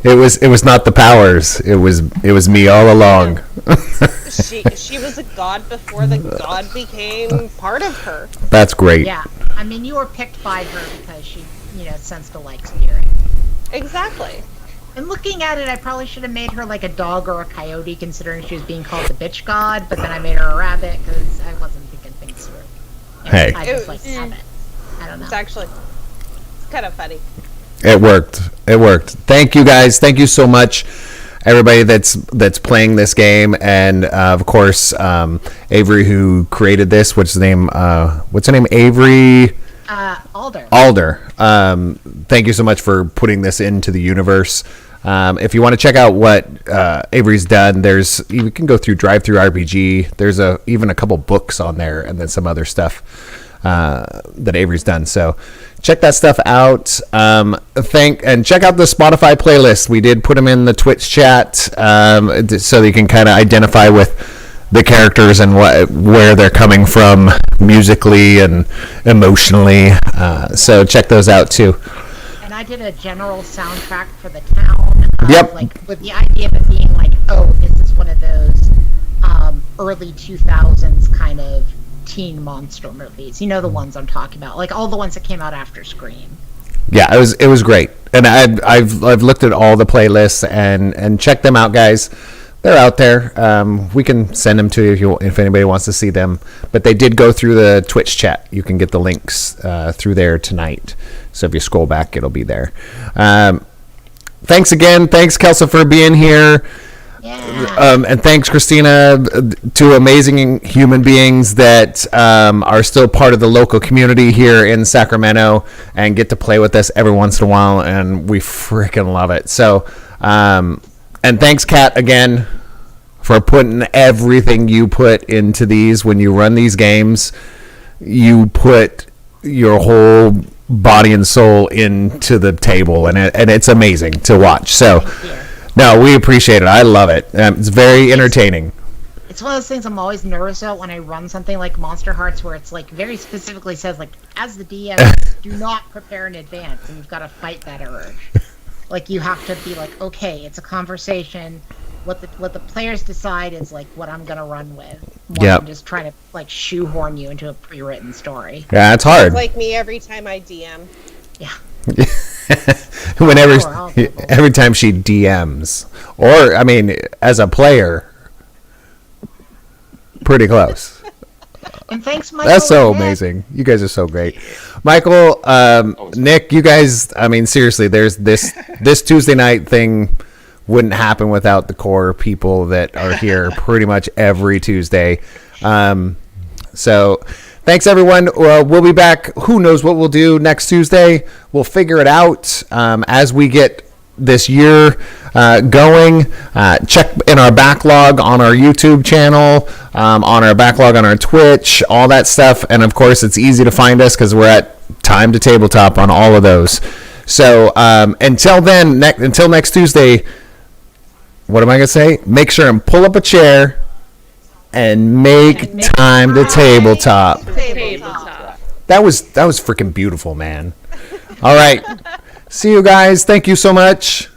it was not the powers. It was me all along. She was a god before the god became part of her. That's great. Yeah, I mean, you were picked by her because she, sensed a like spirit. Exactly. And looking at it, I probably should have made her like a dog or a coyote, considering she was being called the bitch god. But then I made her a rabbit because I wasn't thinking things through. Hey. I just like rabbit. I don't know. It's kind of funny. It worked. Thank you guys. Thank you so much, everybody that's playing this game, and of course Avery, who created this. What's her name? Avery. Alder. Thank you so much for putting this into the universe. If you want to check out what Avery's done, you can go through Drive Through RPG. There's even a couple books on there, and then some other stuff that Avery's done. So check that stuff out. And check out the Spotify playlist. We did put them in the Twitch chat, so that you can kind of identify with the characters and where they're coming from musically and emotionally. So check those out too. And I did a general soundtrack for the town. Yep. Like with the idea of it being like, oh, is this one of those early 2000s kind of teen monster movies? You know the ones I'm talking about, like all the ones that came out after Scream. Yeah, it was great, and I've looked at all the playlists and check them out, guys. They're out there. We can send them to you if anybody wants to see them. But they did go through the Twitch chat. You can get the links through there tonight. So if you scroll back, it'll be there. Thanks again. Thanks, Kelsa, for being here. Yeah. And thanks, Christina, two amazing human beings that are still part of the local community here in Sacramento and get to play with us every once in a while. And we freaking love it. So... and thanks, Kat, again, for putting everything you put into these. When you run these games, you put your whole body and soul into the table, and it's amazing to watch. So, no, we appreciate it. I love it. It's very entertaining. It's one of those things I'm always nervous about when I run something like Monsterhearts, where it's like very specifically says, like, as the DM, do not prepare in advance, and you've got to fight that urge. Like, you have to be like, okay, it's a conversation. What the players decide is like what I'm gonna run with. More than just trying to like shoehorn you into a pre-written story. Yeah, it's hard. It's like me every time I DM. Yeah. Every time she DMs, or I mean, as a player, pretty close. And thanks, Michael. That's so amazing. You guys are so great. Michael, Nick, you guys, I mean, seriously, there's this Tuesday night thing wouldn't happen without the core people that are here pretty much every Tuesday. So thanks, everyone. We'll be back. Who knows what we'll do next Tuesday? We'll figure it out as we get this year going. Check in our backlog on our YouTube channel, on our backlog on our Twitch, all that stuff. And, of course, it's easy to find us because we're at Time to Tabletop on all of those. So until then, until next Tuesday, what am I going to say? Make sure and pull up a chair and make time to tabletop. That was freaking beautiful, man. All right. See you guys. Thank you so much.